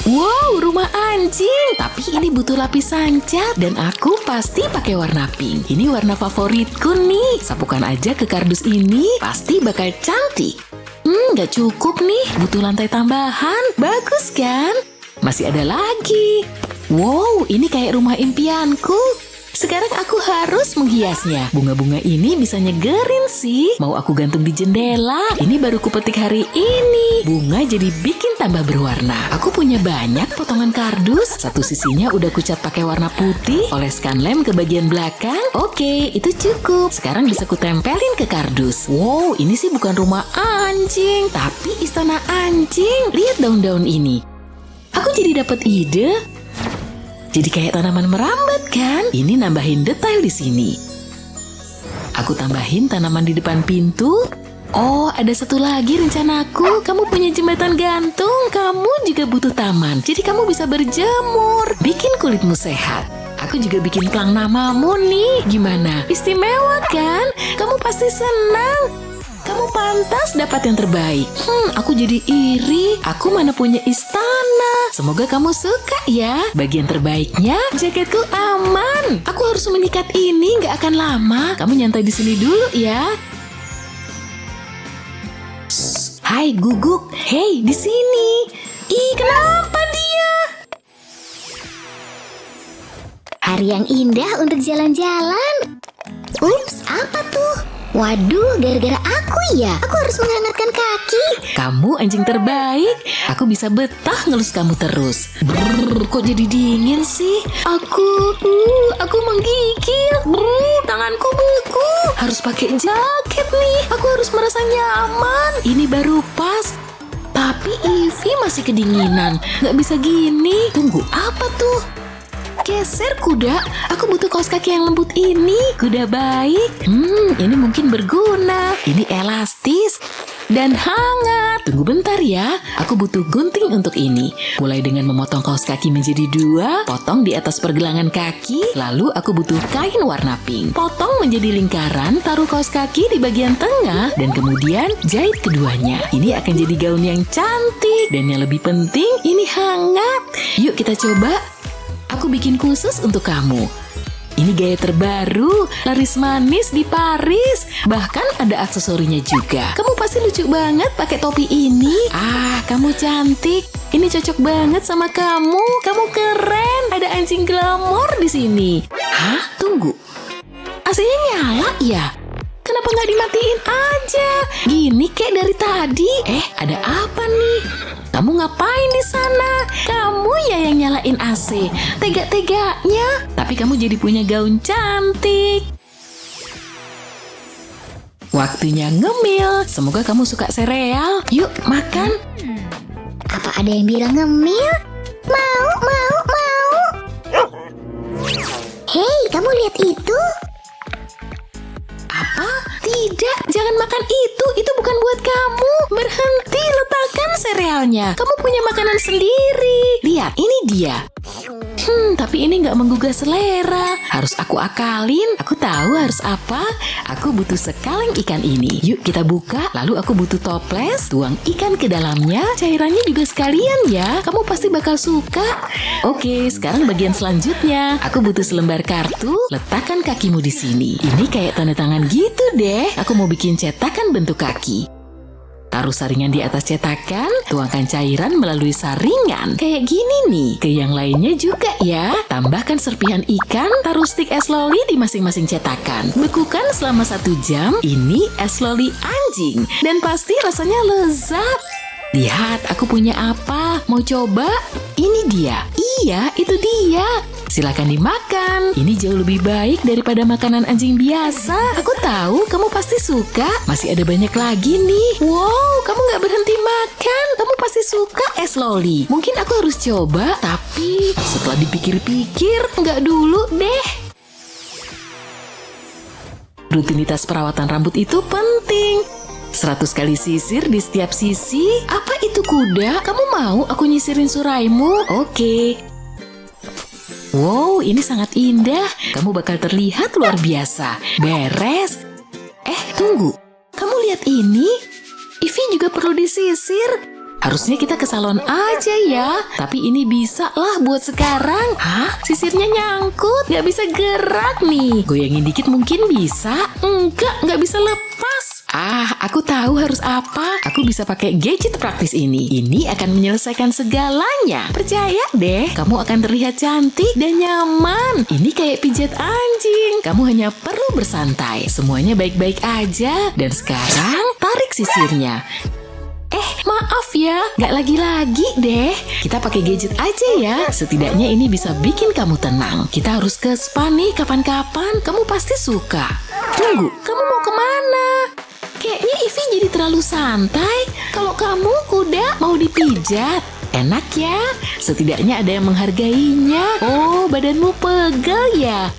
Wow, rumah anjing. Tapi ini butuh lapisan cat. Dan aku pasti pakai warna pink. Ini warna favoritku nih. Sapukan aja ke kardus ini. Pasti bakal cantik. Nggak cukup nih. Butuh lantai tambahan. Bagus kan? Masih ada lagi. Wow, ini kayak rumah impianku. Sekarang aku harus menghiasnya. Bunga-bunga ini bisa nyegerin sih. Mau aku gantung di jendela. Ini baru kupetik hari ini. Bunga jadi bikin tambah berwarna. Aku punya banyak potongan kardus. Satu sisinya udah kucat pakai warna putih. Oleskan lem ke bagian belakang. Oke, itu cukup. Sekarang bisa kutempelin ke kardus. Wow, ini sih bukan rumah anjing, tapi istana anjing. Lihat daun-daun ini. Aku jadi dapat ide. Jadi kayak tanaman merambat kan? Ini nambahin detail di sini. Aku tambahin tanaman di depan pintu. Oh, ada satu lagi rencanaku. Kamu punya jembatan gantung. Kamu juga butuh taman. Jadi kamu bisa berjemur. Bikin kulitmu sehat. Aku juga bikin plang namamu nih. Gimana? Istimewa kan? Kamu pasti senang. Kamu pantas dapat yang terbaik. Aku jadi iri. Aku mana punya istana. Semoga kamu suka ya. Bagian terbaiknya, jaketku aman. Aku harus mengikat ini, nggak akan lama. Kamu nyantai di sini dulu ya. Hai Guguk. Hei, di sini. Ih, kenapa dia? Hari yang indah untuk jalan-jalan. Ups, apa tuh? Waduh, gara-gara aku ya. Aku harus menghangatkan kaki. Kamu anjing terbaik. Aku bisa betah ngelus kamu terus. Brrr, kok jadi dingin sih? Aku menggigil. Brrr, tanganku beku. Harus pakai jaket nih. Aku harus merasa nyaman. Ini baru pas. Tapi Ivy masih kedinginan. Nggak bisa gini. Tunggu, apa tuh? Geser kuda. Aku butuh kaos kaki yang lembut ini. Kuda baik. Ini mungkin berguna. Ini elastis dan hangat. Tunggu bentar ya. Aku butuh gunting untuk ini. Mulai dengan memotong kaos kaki menjadi 2. Potong di atas pergelangan kaki. Lalu aku butuh kain warna pink. Potong menjadi lingkaran. Taruh kaos kaki di bagian tengah. Dan kemudian jahit keduanya. Ini akan jadi gaun yang cantik. Dan yang lebih penting, ini hangat. Yuk kita coba. Aku bikin khusus untuk kamu. Ini gaya terbaru, laris manis di Paris. Bahkan ada aksesorinya juga. Kamu pasti lucu banget pakai topi ini. Kamu cantik. Ini cocok banget sama kamu. Kamu keren. Ada anjing glamor di sini. Hah? Tunggu. AC-nya nyala ya? Kenapa nggak dimatiin aja? Gini kayak dari tadi. Ada apa nih? Kamu ngapain di sana? Kamu ya yang nyalain AC. Tega-teganya. Tapi kamu jadi punya gaun cantik. Waktunya ngemil. Semoga kamu suka sereal. Yuk, makan. Apa ada yang bilang ngemil? Mau. Hei, kamu lihat itu? Apa? Tidak, jangan makan itu. Itu bukan buat kamu. Berhenti, letakkan serealnya. Kamu punya makanan sendiri. Lihat, ini dia. Tapi ini nggak menggugah selera. Harus aku akalin. Aku tahu harus apa. Aku butuh sekaleng ikan ini. Yuk kita buka. Lalu aku butuh toples. Tuang ikan ke dalamnya. Cairannya juga sekalian ya. Kamu pasti bakal suka. Oke, sekarang bagian selanjutnya. Aku butuh selembar kartu. Letakkan kakimu di sini. Ini kayak tanda tangan gitu deh. Aku mau bikin cetakan bentuk kaki. Taruh saringan di atas cetakan, tuangkan cairan melalui saringan. Kayak gini nih. Ke yang lainnya juga ya. Tambahkan serpihan ikan, taruh stik es loli di masing-masing cetakan. Bekukan selama 1 jam. Ini es loli anjing. Dan pasti rasanya lezat. Lihat, aku punya apa? Mau coba? Ini dia. Iya, itu dia. Silakan dimakan. Ini jauh lebih baik daripada makanan anjing biasa. Aku tahu kamu pasti suka. Masih ada banyak lagi nih. Wow, kamu gak berhenti makan. Kamu pasti suka es loli. Mungkin aku harus coba, tapi setelah dipikir-pikir, nggak dulu deh. Rutinitas perawatan rambut itu penting. 100 kali sisir di setiap sisi. Apa itu kuda? Kamu mau aku nyisirin suraimu? Oke. Wow, ini sangat indah. Kamu bakal terlihat luar biasa. Beres. Tunggu. Kamu lihat ini? Ivy juga perlu disisir. Harusnya kita ke salon aja ya. Tapi ini bisa lah buat sekarang. Hah? Sisirnya nyangkut. Nggak bisa gerak nih. Goyangin dikit mungkin bisa. Nggak bisa lepas. Aku tahu harus apa. Aku bisa pakai gadget praktis ini. Ini akan menyelesaikan segalanya. Percaya deh, kamu akan terlihat cantik dan nyaman. Ini kayak pijat anjing. Kamu hanya perlu bersantai. Semuanya baik-baik aja. Dan sekarang, tarik sisirnya. Maaf ya, nggak lagi-lagi deh. Kita pakai gadget aja ya. Setidaknya ini bisa bikin kamu tenang. Kita harus ke spa nih kapan-kapan. Kamu pasti suka. Tunggu, kamu mau kemana? Kayaknya Ivy jadi terlalu santai. Kalau kamu kuda mau dipijat. Enak ya, setidaknya ada yang menghargainya. Oh, badanmu pegel ya.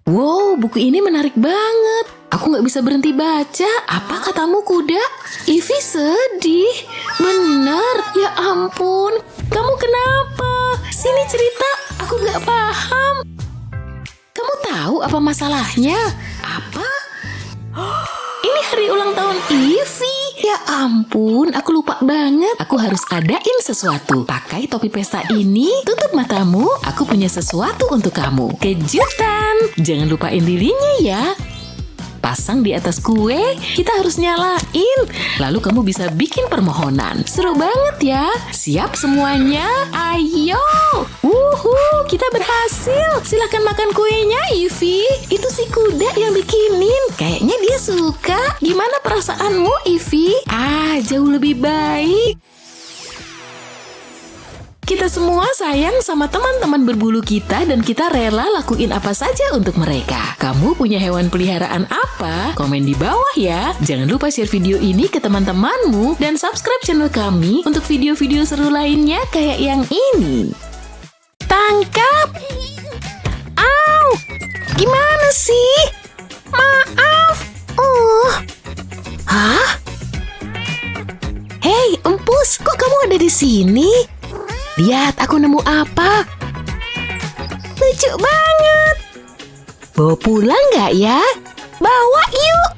Wow, buku ini menarik banget. Aku nggak bisa berhenti baca. Apa katamu kuda? Ivy sedih. Benar, ya ampun. Kamu kenapa? Sini cerita, aku nggak paham. Kamu tahu apa masalahnya? Apa? Ini hari ulang tahun Ivy. Ya ampun, aku lupa banget. Aku harus adain sesuatu. Pakai topi pesta ini, tutup matamu. Aku punya sesuatu untuk kamu. Kejutan. Jangan lupain dirinya ya. Pasang di atas kue, kita harus nyalain. Lalu kamu bisa bikin permohonan. Seru banget ya. Siap semuanya? Ayo. Kita berhasil. Silahkan makan kuenya, Ivy. Itu si kuda yang bikinin. Kayaknya dia suka. Gimana perasaanmu, Ivy? Jauh lebih baik. Kita semua sayang sama teman-teman berbulu kita dan kita rela lakuin apa saja untuk mereka. Kamu punya hewan peliharaan apa? Komen di bawah ya. Jangan lupa share video ini ke teman-temanmu dan subscribe channel kami untuk video-video seru lainnya kayak yang ini. Tangkap! Au! Gimana sih? Maaf! Hah? Hei, Empus, kok kamu ada di sini? Lihat, aku nemu apa? Lucu banget. Bawa pulang nggak ya? Bawa yuk.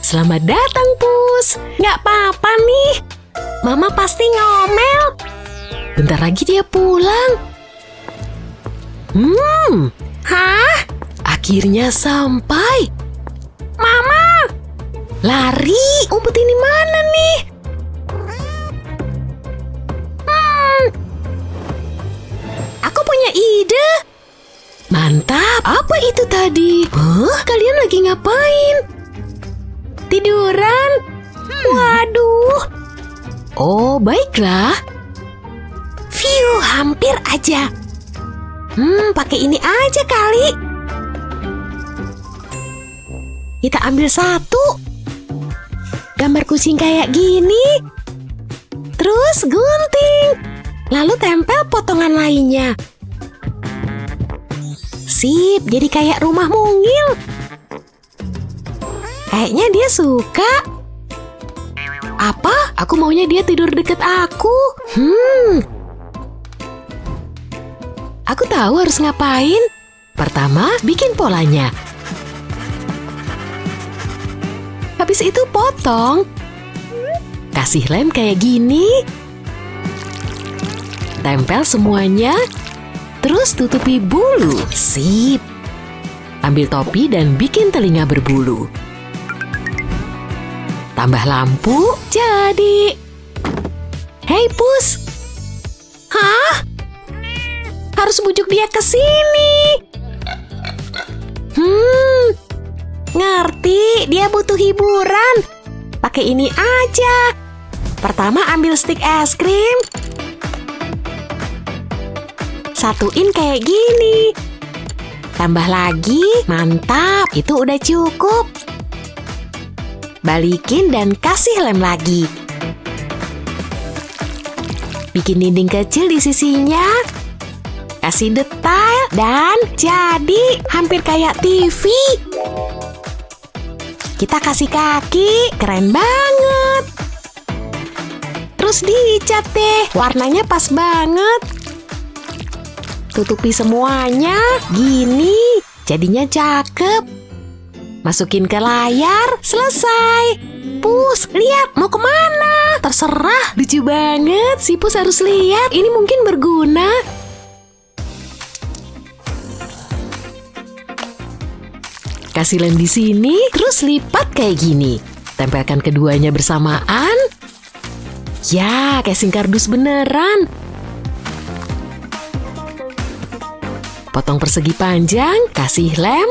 Selamat datang, Pus. Nggak apa-apa nih. Mama pasti ngomel. Bentar lagi dia pulang. Hah? Akhirnya sampai. Mama! Lari. Umpet ini mana nih? Aku punya ide. Mantap. Apa itu tadi? Kalian lagi ngapain? Tiduran? Waduh. Oh, baiklah. Phew, hampir aja. Pakai ini aja kali. Kita ambil satu. Gambar kucing kayak gini. Terus gunting. Lalu tempel potongan lainnya. Sip, jadi kayak rumah mungil. Kayaknya dia suka. Apa? Aku maunya dia tidur deket aku. Aku tahu harus ngapain. Pertama, bikin polanya. Habis itu potong. Kasih lem kayak gini. Tempel semuanya. Terus tutupi bulu. Sip. Ambil topi dan bikin telinga berbulu. Tambah lampu, jadi. Hei, Pus. Hah? Harus bujuk dia ke sini. Ngerti, dia butuh hiburan. Pakai ini aja. Pertama ambil stik es krim. Satuin kayak gini. Tambah lagi, mantap, itu udah cukup. Balikin dan kasih lem lagi. Bikin dinding kecil di sisinya. Kasih detail dan jadi hampir kayak TV. Kita kasih kaki, keren banget. Terus dicat deh, warnanya pas banget. Tutupi semuanya, gini, jadinya cakep. Masukin ke layar, selesai. Pus, lihat, mau kemana? Terserah, lucu banget. Si Pus harus lihat, ini mungkin berguna. Kasih lem di sini, terus lipat kayak gini. Tempelkan keduanya bersamaan. Ya, casing kardus beneran. Potong persegi panjang, kasih lem.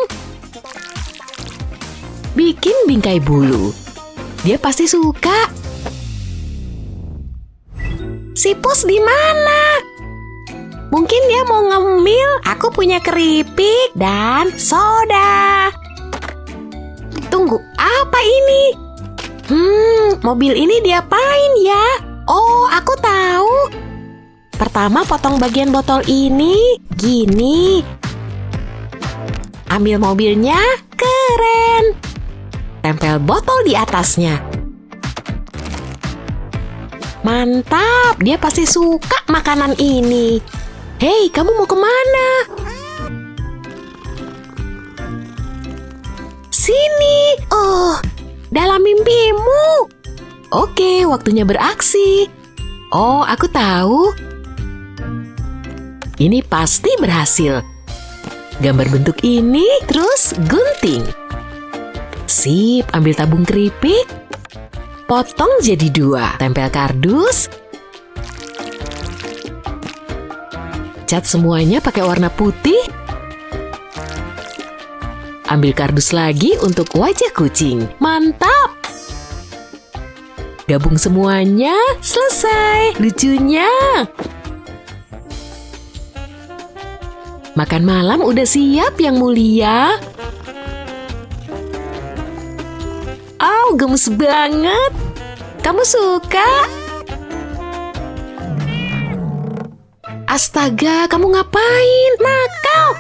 Bikin bingkai bulu. Dia pasti suka. Si Pus di mana? Mungkin dia mau ngemil. Aku punya keripik dan soda. Tunggu, apa ini? Mobil ini diapain ya? Oh, aku tahu. Pertama potong bagian botol ini, gini. Ambil mobilnya, keren. Tempel botol di atasnya. Mantap, dia pasti suka makanan ini. Hei, kamu mau kemana? Sini. Oh, dalam mimpimu. Oke, waktunya beraksi. Oh, aku tahu. Ini pasti berhasil. Gambar bentuk ini, terus gunting. Sip, ambil tabung keripik. Potong jadi 2. Tempel kardus. Cat semuanya pakai warna putih. Ambil kardus lagi untuk wajah kucing. Mantap! Gabung semuanya, selesai. Lucunya. Makan malam udah siap yang mulia. Oh, gemes banget. Kamu suka? Astaga, kamu ngapain? Nakal!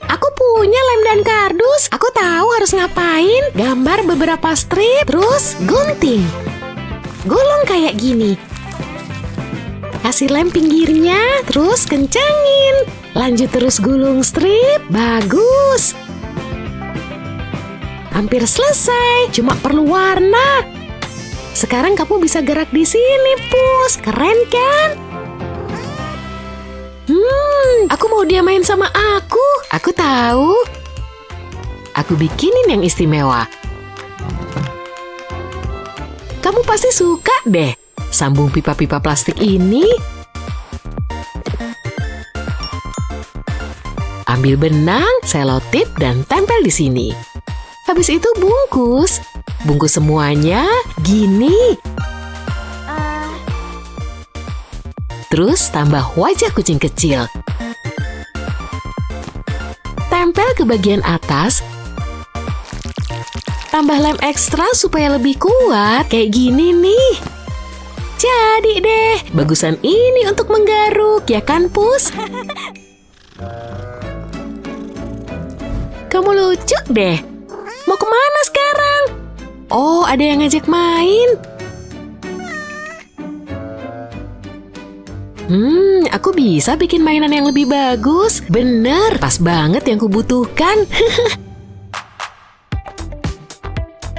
Aku punya lem dan kardus. Aku tahu harus ngapain. Gambar beberapa strip, terus gunting. Gulung kayak gini. Kasih lem pinggirnya, terus kencangin. Lanjut terus gulung strip. Bagus. Hampir selesai. Cuma perlu warna. Sekarang kamu bisa gerak di sini, Pus. Keren kan? Aku mau dia main sama aku. Aku tahu. Aku bikinin yang istimewa. Kamu pasti suka deh. Sambung pipa-pipa plastik ini. Ambil benang, selotip, dan tempel di sini. Habis itu bungkus. Bungkus semuanya gini. Terus tambah wajah kucing kecil. Tempel ke bagian atas. Tambah lem ekstra supaya lebih kuat. Kayak gini nih. Jadi deh, bagusan ini untuk menggaruk, ya kan, Pus? Kamu lucu deh. Mau kemana sekarang? Oh, ada yang ngajak main. Aku bisa bikin mainan yang lebih bagus. Bener, pas banget yang kubutuhkan.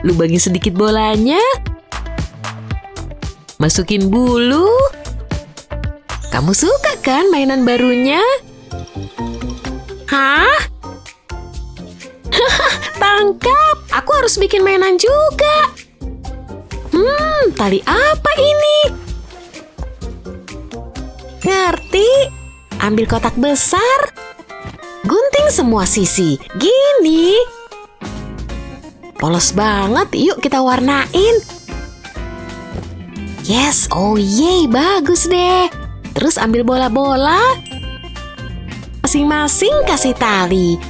Lubangin sedikit bolanya. Masukin bulu. Kamu suka kan mainan barunya? Hah? Tangkap! Aku harus bikin mainan juga. Tali apa ini? Ngerti? Ambil kotak besar. Gunting semua sisi. Gini. Polos banget, yuk kita warnain. Yes, oh yeay, bagus deh. Terus ambil bola-bola. Masing-masing kasih tali.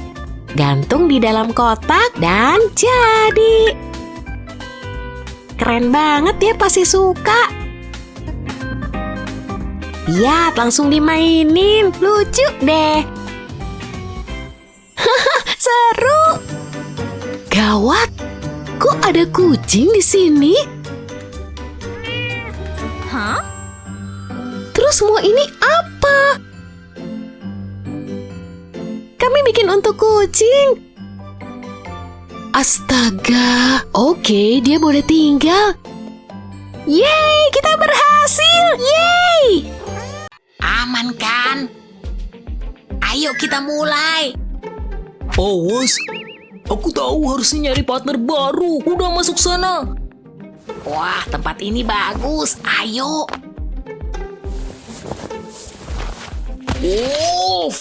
Gantung di dalam kotak dan jadi. Keren banget ya, pasti suka. Lihat, langsung dimainin. Lucu deh. Seru. Gawat. Kok ada kucing di sini? Hah? Terus semua ini apa? Kami bikin untuk kucing. Astaga. Oke, dia boleh tinggal. Yeay, kita berhasil. Yeay. Aman kan? Ayo kita mulai. Awas, aku tahu harusnya nyari partner baru. Udah masuk sana. Wah, tempat ini bagus. Ayo.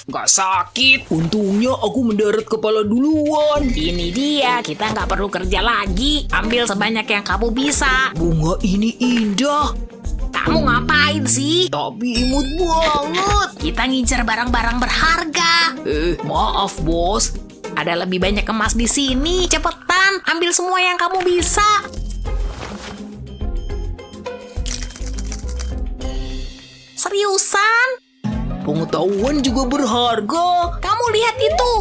Gak sakit. Untungnya aku mendarat kepala duluan. Ini dia, kita nggak perlu kerja lagi. Ambil sebanyak yang kamu bisa. Bunga ini indah, Kamu ngapain sih? tapi imut banget. Kita ngincer barang-barang berharga. Maaf bos. Ada lebih banyak emas di sini. Cepetan, ambil semua yang kamu bisa. Seriusan? Pengetahuan juga berharga. Kamu lihat itu.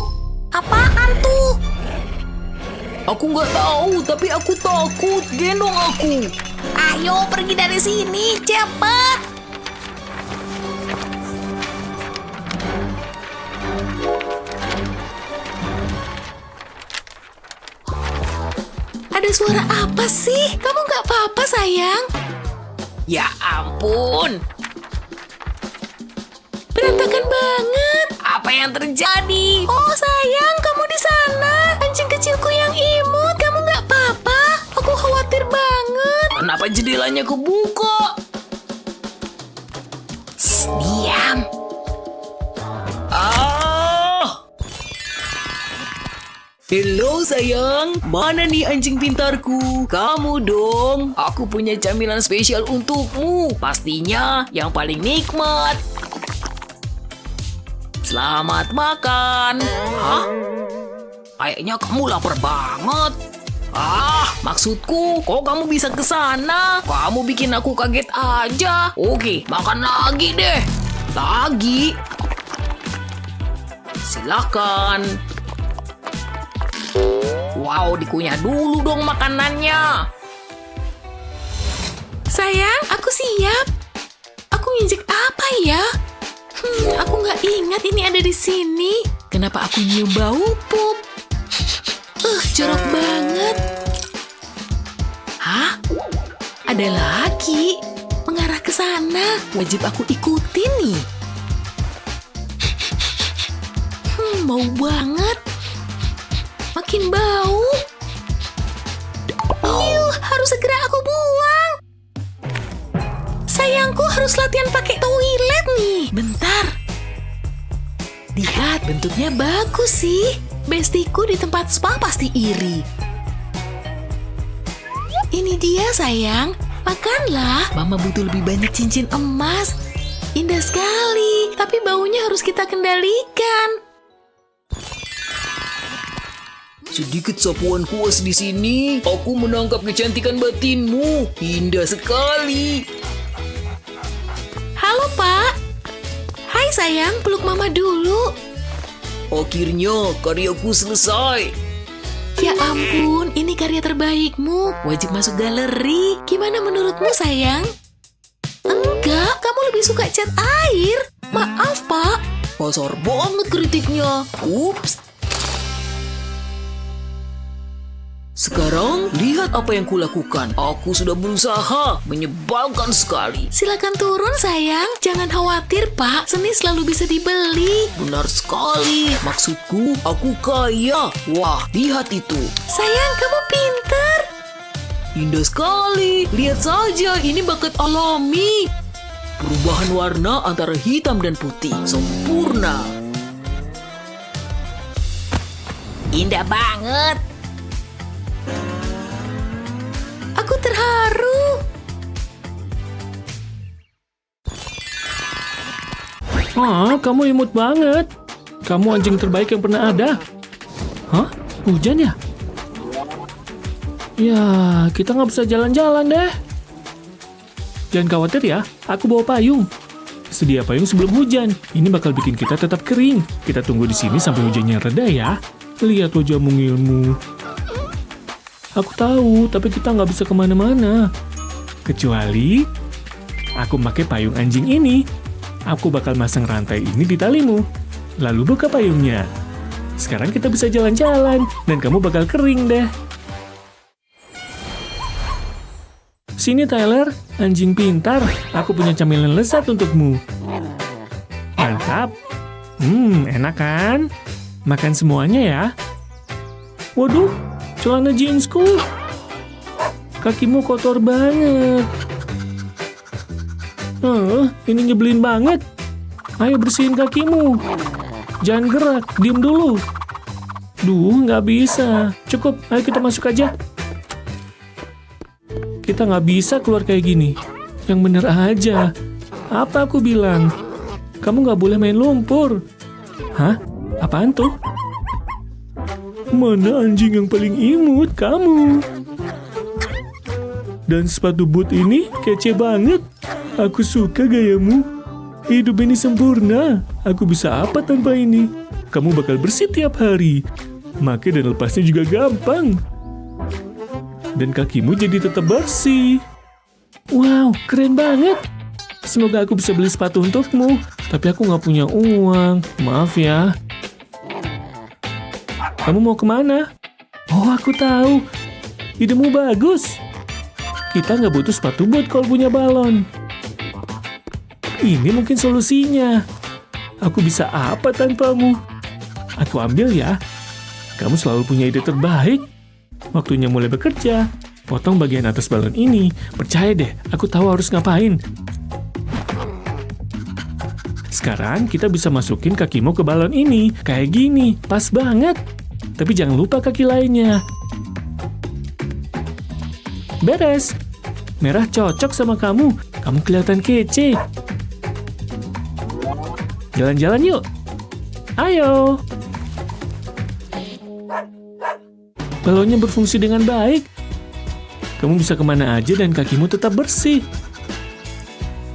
Apaan tuh? Aku nggak tahu, tapi aku takut. Gendong aku. Ayo pergi dari sini, cepet. Ada suara apa sih? Kamu nggak apa-apa, sayang? Ya ampun. Berantakan banget. Apa yang terjadi? Oh, sayang, kamu di sana. Anjing kecilku yang imut. Kamu nggak apa-apa? Aku khawatir banget. Kenapa jendelanya kebuka? Diam. Halo sayang, mana nih anjing pintarku? Kamu dong, aku punya camilan spesial untukmu. Pastinya yang paling nikmat. Selamat makan. Hah? Kayaknya kamu lapar banget. Maksudku, kok kamu bisa ke sana? Kamu bikin aku kaget aja. Oke, makan lagi deh. Lagi? Silakan. Wow, dikunyah dulu dong makanannya. Sayang, aku siap. Aku nginjek apa ya? Aku nggak ingat ini ada di sini. Kenapa aku nyium bau pup? Jorok banget. Hah? Ada lagi. Mengarah ke sana. Wajib aku ikutin nih. Bau banget. Makin bau. Harus segera aku buang. Sayangku harus latihan pakai toilet nih. Bentar. Lihat, bentuknya bagus sih. Bestiku di tempat spa pasti iri. Ini dia, sayang. Makanlah. Mama butuh lebih banyak cincin emas. Indah sekali, tapi baunya harus kita kendalikan. sedikit sapuan kuas di sini. Aku menangkap kecantikan batinmu. Indah sekali. Halo, Pak. Hai sayang, peluk mama dulu. Akhirnya karyaku selesai. Ya ampun, ini karya terbaikmu. Wajib masuk galeri. Gimana menurutmu, sayang? Enggak, kamu lebih suka cat air. Maaf, Pak. Kasar banget kritiknya. Ups. Sekarang lihat apa yang kulakukan. Aku sudah berusaha. Menyebalkan sekali. Silakan turun, sayang. Jangan khawatir, Pak. Seni selalu bisa dibeli. Benar sekali. Maksudku, aku kaya. Wah, lihat itu. Sayang, kamu pinter. Indah sekali. Lihat saja, ini bakat alami. Perubahan warna antara hitam dan putih. Sempurna. Indah banget. Aku terharu. Kamu imut banget. Kamu anjing terbaik yang pernah ada. Hah? Hujan ya? Ya, kita nggak bisa jalan-jalan deh. Jangan khawatir ya, aku bawa payung. Sedia payung sebelum hujan. Ini bakal bikin kita tetap kering. Kita tunggu di sini sampai hujannya reda ya. Lihat wajahmu ngilmu. Aku tahu, tapi kita nggak bisa kemana-mana. Kecuali aku pakai payung anjing ini. Aku bakal masang rantai ini di talimu. Lalu buka payungnya. Sekarang kita bisa jalan-jalan, dan kamu bakal kering deh. Sini Tyler, anjing pintar. Aku punya camilan lezat untukmu. Mantap. Enak kan? Makan semuanya ya. Waduh, celana jeansku. Kakimu kotor banget. Ini nyebelin banget. Ayo bersihin kakimu. Jangan gerak, diem dulu. Duh, nggak bisa. Cukup, ayo kita masuk aja. Kita nggak bisa keluar kayak gini. Yang bener aja. Apa aku bilang? Kamu nggak boleh main lumpur. Hah? Apaan tuh? Mana anjing yang paling imut? Kamu. Dan sepatu boot ini kece banget. Aku suka gayamu. Hidup ini sempurna. Aku bisa apa tanpa ini? Kamu bakal bersih tiap hari. Make dan lepasnya juga gampang. Dan kakimu jadi tetap bersih. Wow, keren banget. Semoga aku bisa beli sepatu untukmu. Tapi aku nggak punya uang. Maaf ya. Kamu mau kemana? Oh, aku tahu. Idemu bagus. Kita nggak butuh sepatu boot kalau punya balon. Ini mungkin solusinya. Aku bisa apa tanpamu? Aku ambil ya. Kamu selalu punya ide terbaik. Waktunya mulai bekerja. Potong bagian atas balon ini. Percaya deh, aku tahu harus ngapain. Sekarang kita bisa masukin kakimu ke balon ini. Kayak gini, pas banget. Tapi jangan lupa kaki lainnya. Beres. Merah cocok sama kamu. Kamu kelihatan kece. Jalan-jalan yuk. Ayo. Balonnya berfungsi dengan baik. Kamu bisa kemana aja dan kakimu tetap bersih.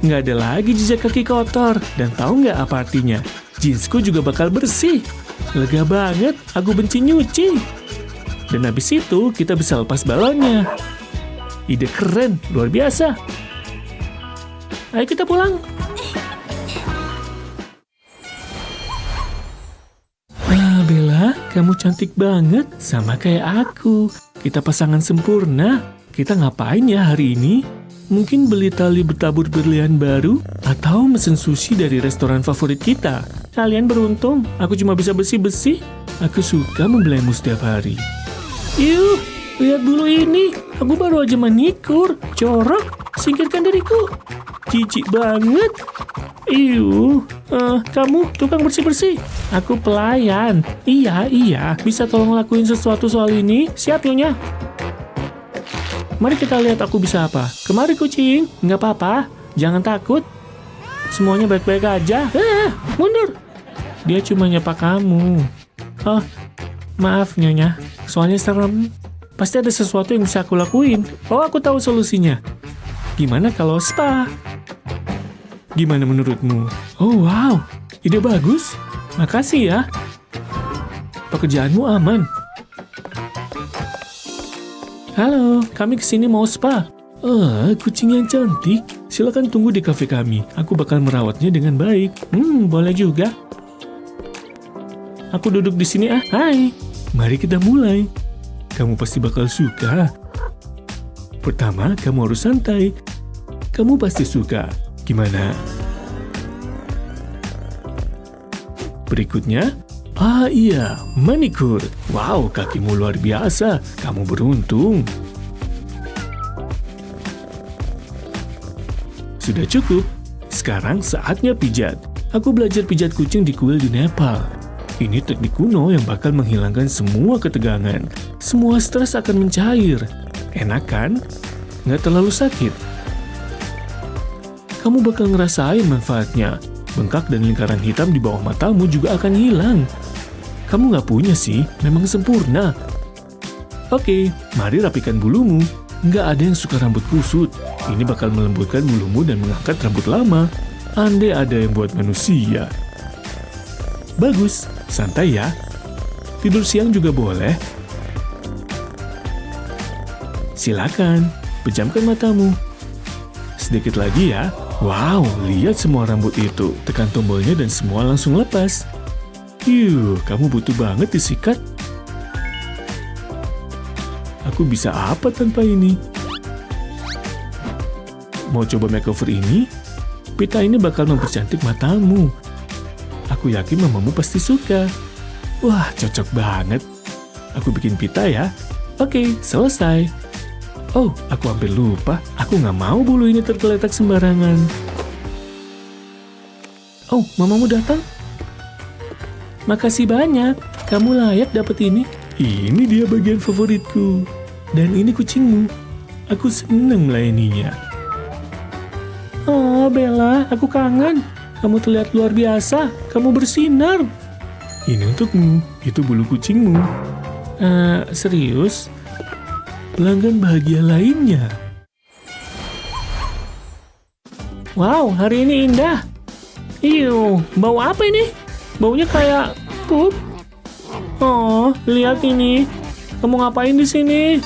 Nggak ada lagi jejak kaki kotor. Dan tahu nggak apa artinya? Jeansku juga bakal bersih. Lega banget, aku benci nyuci. Dan habis itu kita bisa lepas balonnya. Ide keren, luar biasa. Ayo kita pulang. Bella, kamu cantik banget, sama kayak aku. Kita pasangan sempurna. Kita ngapain ya hari ini? Mungkin beli tali bertabur berlian baru, atau mesen sushi dari restoran favorit kita. Kalian beruntung, aku cuma bisa bersih-bersih. Aku suka membelaimu setiap hari. Yuh, lihat bulu ini. Aku baru aja manikur. Jorok, singkirkan dariku. Jijik banget. Kamu tukang bersih-bersih. Aku pelayan. Iya. Bisa tolong lakuin sesuatu soal ini? Siap, Nyonya. Mari kita lihat aku bisa apa. Kemari, kucing. Nggak apa-apa. Jangan takut. Semuanya baik-baik aja. Mundur. Dia cuma nyapa kamu. Oh, maaf, Nyonya. soalnya serem. Pasti ada sesuatu yang bisa aku lakuin. Oh, aku tahu solusinya. Gimana kalau spa? Gimana menurutmu? Oh, wow. Ide bagus. Makasih ya. Pekerjaanmu aman. Halo, kami kesini mau spa. Kucing yang cantik. Silakan tunggu di kafe kami. Aku bakal merawatnya dengan baik. Boleh juga. Aku duduk di sini. Hai. Mari kita mulai. Kamu pasti bakal suka. Pertama, kamu harus santai. Kamu pasti suka. Gimana? Berikutnya, iya, manikur. Wow, kakimu luar biasa. Kamu beruntung. Sudah cukup. Sekarang saatnya pijat. Aku belajar pijat kucing di kuil di Nepal. Ini teknik kuno yang bakal menghilangkan semua ketegangan. Semua stres akan mencair. Enak kan? Nggak terlalu sakit. Kamu bakal ngerasain manfaatnya. Bengkak dan lingkaran hitam di bawah matamu juga akan hilang. Kamu nggak punya sih, memang sempurna. Oke, mari rapikan bulumu. Nggak ada yang suka rambut kusut. Ini bakal melembutkan bulumu dan mengangkat rambut lama. Andai ada yang buat manusia. Bagus, santai ya. Tidur siang juga boleh. Silakan, pejamkan matamu. Sedikit lagi ya. Wow, lihat semua rambut itu. Tekan tombolnya dan semua langsung lepas. Kamu butuh banget disikat. Aku bisa apa tanpa ini? Mau coba makeover ini? Pita ini bakal mempercantik matamu. Aku yakin mamamu pasti suka. Wah, cocok banget. Aku bikin pita ya. Oke, selesai. Oh, aku hampir lupa. Aku nggak mau bulu ini tergeletak sembarangan. Oh, mamamu datang? Makasih banyak. Kamu layak dapat ini. Ini dia bagian favoritku. Dan ini kucingmu. Aku senang melayaninya. Oh, Bella, aku kangen. Kamu terlihat luar biasa. Kamu bersinar. Ini untukmu. Itu bulu kucingmu. Serius? Pelanggan bahagia lainnya. Wow, hari ini indah. Bau apa ini? Baunya kayak pup. Oh, lihat ini. Kamu ngapain di sini?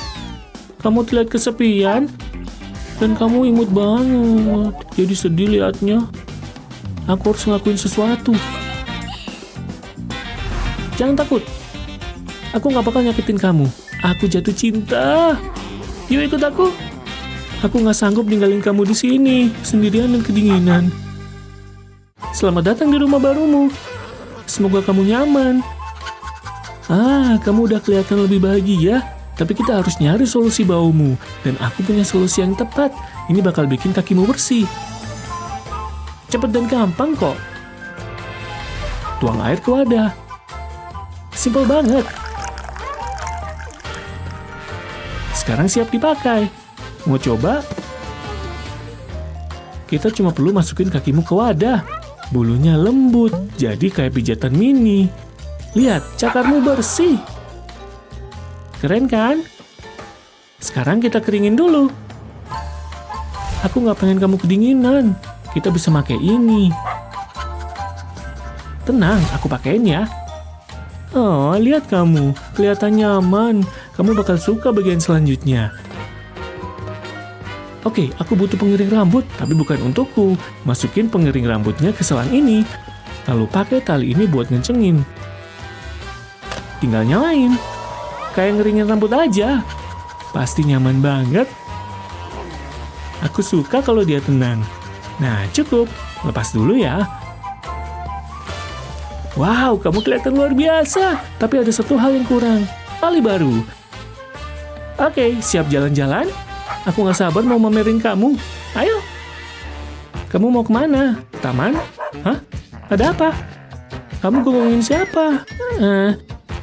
Kamu terlihat kesepian. Dan kamu imut banget. Jadi sedih liatnya. Aku harus ngelakuin sesuatu. Jangan takut. Aku gak bakal nyakitin kamu. Aku jatuh cinta. Yuk ikut aku. Aku gak sanggup ninggalin kamu di sini, sendirian dan kedinginan. Selamat datang di rumah barumu. Semoga kamu nyaman. Kamu udah kelihatan lebih bahagia. Tapi kita harus nyari solusi baumu. Dan aku punya solusi yang tepat. Ini bakal bikin kakimu bersih. Cepet dan gampang kok. Tuang air ke wadah. Simpel banget. Sekarang siap dipakai. Mau coba? Kita cuma perlu masukin kakimu ke wadah. Bulunya lembut, jadi kayak pijatan mini. Lihat, cakarmu bersih. Keren kan? Sekarang kita keringin dulu. Aku nggak pengen kamu kedinginan. Kita bisa pakai ini. Tenang, aku pakein ya. Oh, lihat kamu. Kelihatan nyaman. Kamu bakal suka bagian selanjutnya. Oke, aku butuh pengiring rambut, tapi bukan untukku. Masukin pengiring rambutnya ke selang ini. Lalu pakai tali ini buat ngencengin. Tinggal nyalain. Kayak ngeringin rambut aja. Pasti nyaman banget. Aku suka kalau dia tenang. Nah, cukup. Lepas dulu ya. Wow, kamu kelihatan luar biasa. Tapi ada satu hal yang kurang. Tali baru. Oke, siap jalan-jalan? Aku gak sabar mau mamerin kamu. Ayo. Kamu mau kemana? Taman? Hah? Ada apa? Kamu ngomongin siapa?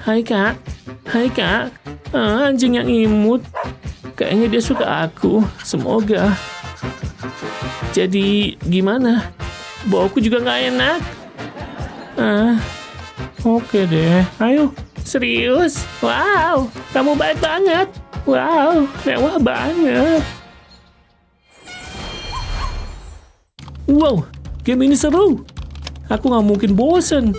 Hai kak. Hai kak. Anjing yang imut. Kayaknya dia suka aku. Semoga. Jadi gimana? Bauku juga gak enak. Oke deh. Ayo. Serius? Wow, kamu baik banget. Wow, mewah banget. Wow, game ini seru. Aku nggak mungkin bosen.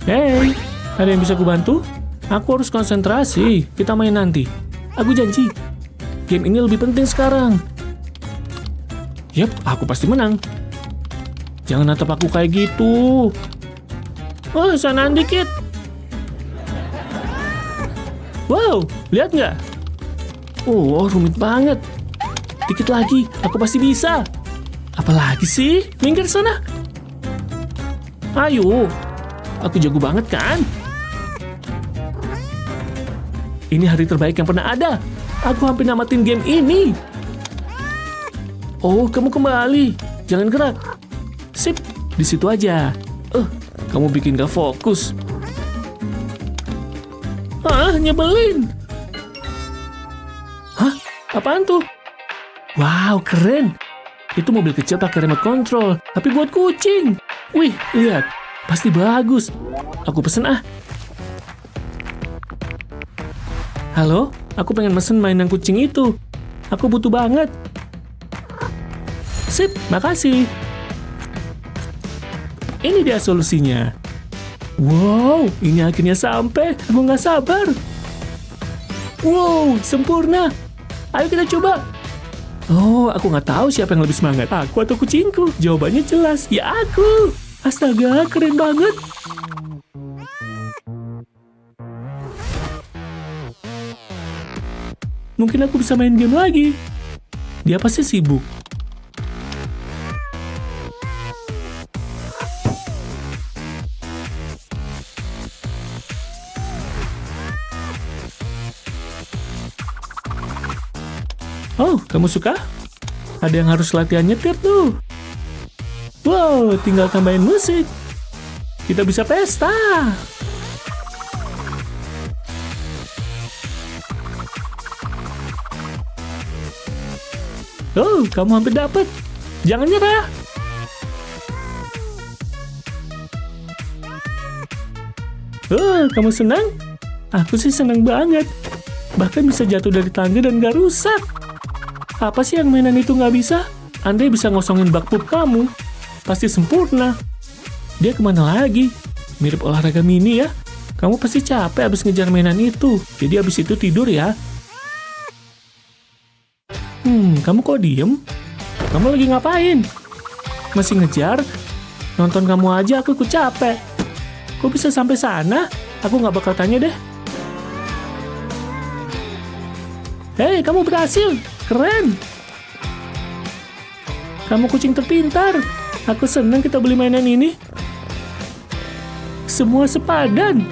Hey, ada yang bisa aku bantu? Aku harus konsentrasi. Kita main nanti. Aku janji. Game ini lebih penting sekarang. Yap, aku pasti menang. Jangan natap aku kayak gitu. Oh, sanaan dikit. Wow, lihat nggak? Oh, rumit banget. Dikit lagi, aku pasti bisa. Apalagi sih? Minggir sana. Ayo, aku jago banget kan? Ini hari terbaik yang pernah ada. Aku hampir namatin game ini. Oh, kamu kembali. Jangan gerak. Sip, di situ aja. Kamu bikin gak fokus. Nyebelin. Hah? Apaan tuh? Wow, keren. Itu mobil kecil pakai remote control, tapi buat kucing. Wih, lihat. Pasti bagus. Aku pesen ah. Halo, aku pengen mesen mainan kucing itu. Aku butuh banget. Sip, makasih. Ini dia solusinya. Wow, ini akhirnya sampai. Aku nggak sabar. Wow, sempurna. Ayo kita coba. Oh, aku nggak tahu siapa yang lebih semangat. Aku atau kucingku? Jawabannya jelas. Ya aku. Astaga, keren banget. Mungkin aku bisa main game lagi. Dia pasti sibuk. Oh, kamu suka? Ada yang harus latihan nyetir tuh. Wow, tinggal tambahin musik. Kita bisa pesta. Oh, kamu hampir dapat. Jangan nyerah. Oh, kamu senang? Aku sih senang banget. Bahkan bisa jatuh dari tangga dan gak rusak. Apa sih yang mainan itu nggak bisa? Andai bisa ngosongin bak pup kamu. Pasti sempurna. Dia kemana lagi? Mirip olahraga mini ya. Kamu pasti capek abis ngejar mainan itu. Jadi abis itu tidur ya. Kamu kok diem? Kamu lagi ngapain? Masih ngejar? Nonton kamu aja aku capek. Kok bisa sampai sana? Aku nggak bakal tanya deh. Hei, kamu berhasil. Keren. Kamu kucing terpintar. Aku senang kita beli mainan ini. Semua sepadan.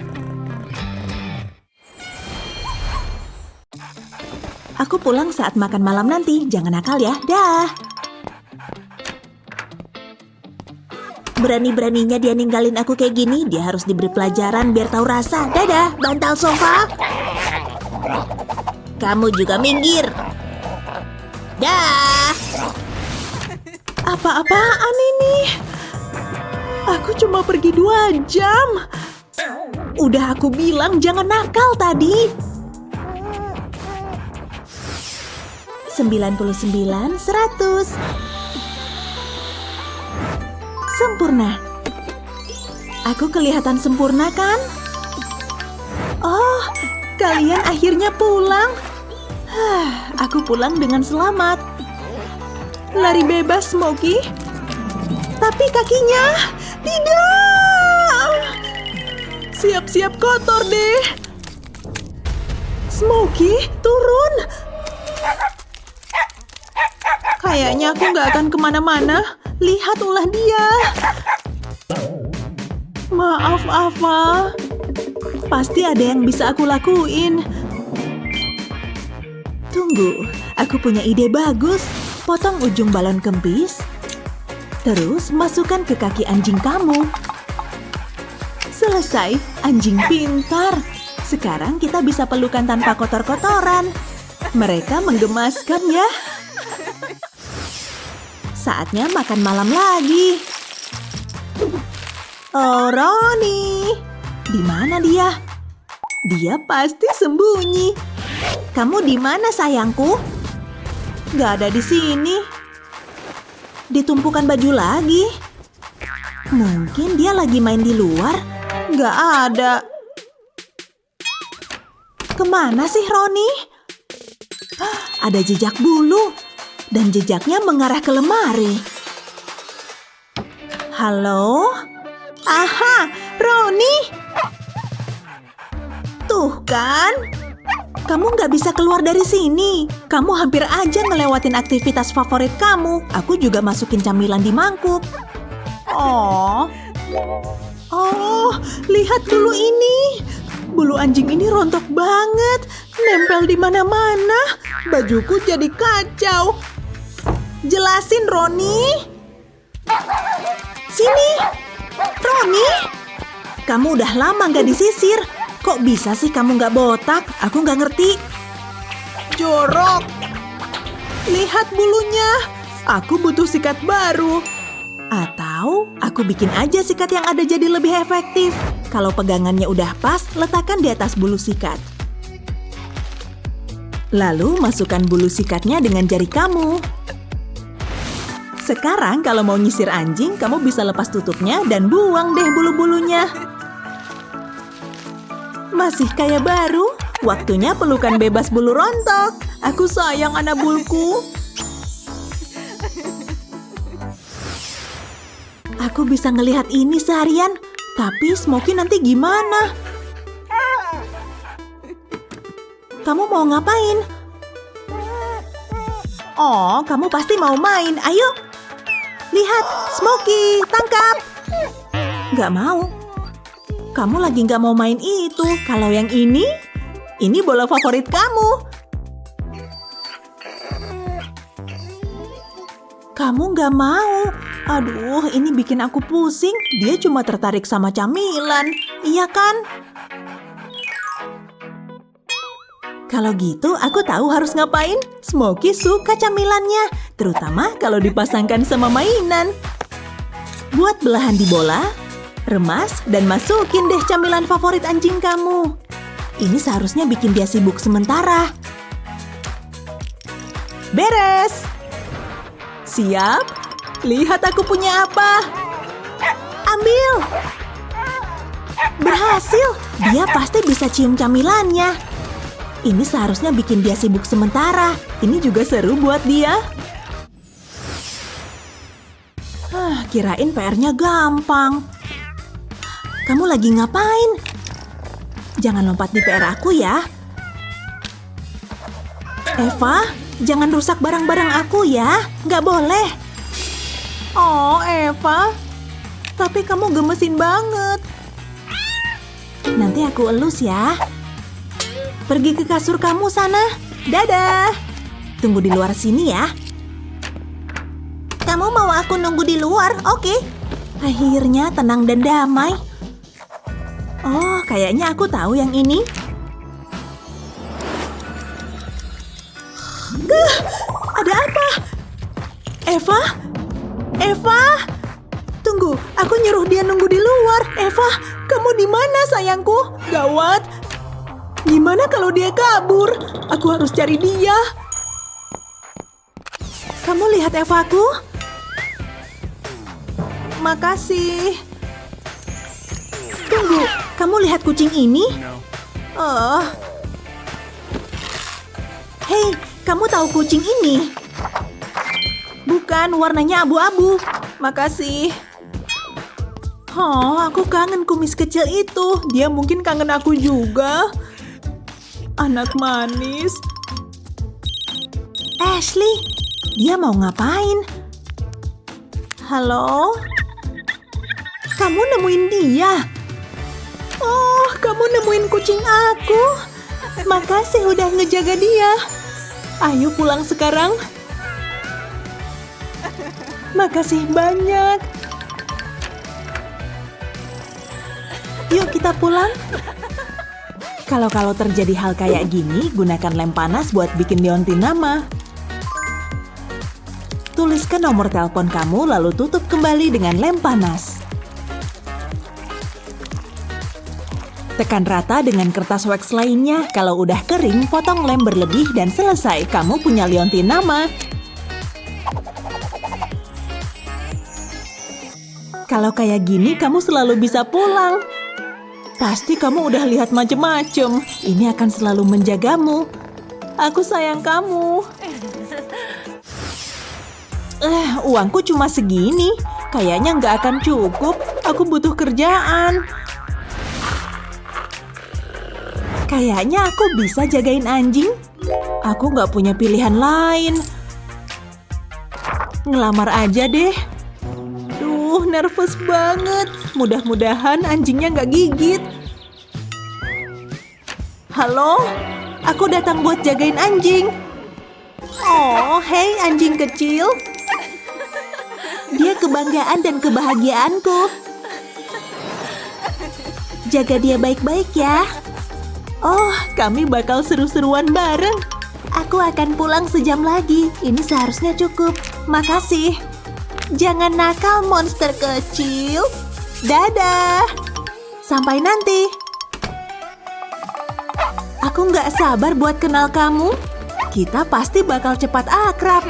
Aku pulang saat makan malam nanti. Jangan nakal ya. Dah. Berani-beraninya dia ninggalin aku kayak gini. Dia harus diberi pelajaran biar tahu rasa. Dadah, bantal sofa. Kamu juga minggir. Dah. Apa-apaan ini? Aku cuma pergi 2 jam. Udah aku bilang jangan nakal tadi. 99, 100. Sempurna. Aku kelihatan sempurna kan? Oh, kalian akhirnya pulang. Aku pulang dengan selamat. Lari bebas, Smokey. Tapi kakinya tidak. Siap-siap kotor deh. Smokey, turun. Kayaknya aku nggak akan kemana-mana. Lihat ulah dia. Maaf, Ava. Pasti ada yang bisa aku lakuin. Tunggu, aku punya ide bagus. Potong ujung balon kempis, terus masukkan ke kaki anjing kamu. Selesai, anjing pintar. Sekarang kita bisa pelukan tanpa kotor-kotoran. Mereka menggemaskan ya. Saatnya makan malam lagi. Oh, Roni. Di mana dia? Dia pasti sembunyi. Kamu di mana sayangku? Gak ada di sini. Di tumpukan baju lagi. Mungkin dia lagi main di luar. Gak ada. Kemana sih Roni? Ada jejak bulu. Dan jejaknya mengarah ke lemari. Halo? Aha, Roni! Tuh kan? Kamu nggak bisa keluar dari sini. Kamu hampir aja ngelewatin aktivitas favorit kamu. Aku juga masukin camilan di mangkuk. Oh, lihat dulu ini. Bulu anjing ini rontok banget. Nempel di mana-mana. Bajuku jadi kacau. Jelasin, Roni. Sini. Roni. Kamu udah lama nggak disisir. Kok bisa sih kamu nggak botak? Aku nggak ngerti. Jorok. Lihat bulunya. Aku butuh sikat baru. Atau aku bikin aja sikat yang ada jadi lebih efektif. Kalau pegangannya udah pas, letakkan di atas bulu sikat. Lalu masukkan bulu sikatnya dengan jari kamu. Sekarang kalau mau nyisir anjing, kamu bisa lepas tutupnya dan buang deh bulu-bulunya. Masih kayak baru, waktunya pelukan bebas bulu rontok. Aku sayang anak bulku. Aku bisa ngelihat ini seharian, tapi Smokey nanti gimana? Kamu mau ngapain? Oh, kamu pasti mau main. Ayo. Lihat, Smokey, tangkap. Nggak mau. Kamu lagi nggak mau main itu. Kalau yang ini bola favorit kamu. Kamu nggak mau. Aduh, ini bikin aku pusing. Dia cuma tertarik sama camilan. Iya kan? Kalau gitu, aku tahu harus ngapain. Smokey suka camilannya, terutama kalau dipasangkan sama mainan. Buat belahan di bola, remas, dan masukin deh camilan favorit anjing kamu. Ini seharusnya bikin dia sibuk sementara. Beres! Siap? Lihat aku punya apa. Ambil! Berhasil! Dia pasti bisa cium camilannya. Ini seharusnya bikin dia sibuk sementara. Ini juga seru buat dia. Kirain PR-nya gampang. Kamu lagi ngapain? Jangan lompat di PR aku ya. Eva, jangan rusak barang-barang aku ya. Nggak boleh. Oh, Eva. Tapi kamu gemesin banget. Nanti aku elus ya. Pergi ke kasur kamu sana. Dadah. Tunggu di luar sini ya. Kamu mau aku nunggu di luar? Oke. Akhirnya tenang dan damai. Oh, kayaknya aku tahu yang ini. Ada apa? Eva? Eva? Tunggu, aku nyuruh dia nunggu di luar. Eva, kamu di mana sayangku? Gawat. Gimana kalau dia kabur? Aku harus cari dia. Kamu lihat Evaku? Makasih. Tunggu, kamu lihat kucing ini? Oh. Hei, kamu tahu kucing ini? Bukan, warnanya abu-abu. Makasih. Oh, aku kangen kumis kecil itu. Dia mungkin kangen aku juga. Anak manis. Ashley, dia mau ngapain? Halo? Kamu nemuin dia? Oh, kamu nemuin kucing aku. Makasih udah ngejaga dia. Ayo pulang sekarang. Makasih banyak. Yuk kita pulang. Kalau terjadi hal kayak gini, gunakan lem panas buat bikin liontin nama. Tuliskan nomor telepon kamu lalu tutup kembali dengan lem panas. Tekan rata dengan kertas wax lainnya. Kalau udah kering, potong lem berlebih dan selesai. Kamu punya liontin nama. Kalau kayak gini, kamu selalu bisa pulang. Pasti kamu udah lihat macem-macem. Ini akan selalu menjagamu. Aku sayang kamu. Uangku cuma segini. Kayaknya nggak akan cukup. Aku butuh kerjaan. Kayaknya aku bisa jagain anjing. Aku nggak punya pilihan lain. Ngelamar aja deh. Duh, nervous banget. Mudah-mudahan anjingnya nggak gigit. Halo? Aku datang buat jagain anjing. Oh, hey anjing kecil. Dia kebanggaan dan kebahagiaanku. Jaga dia baik-baik ya. Oh, kami bakal seru-seruan bareng. Aku akan pulang sejam lagi. Ini seharusnya cukup. Makasih. Jangan nakal, monster kecil. Dadah. Sampai nanti. Aku nggak sabar buat kenal kamu. Kita pasti bakal cepat akrab.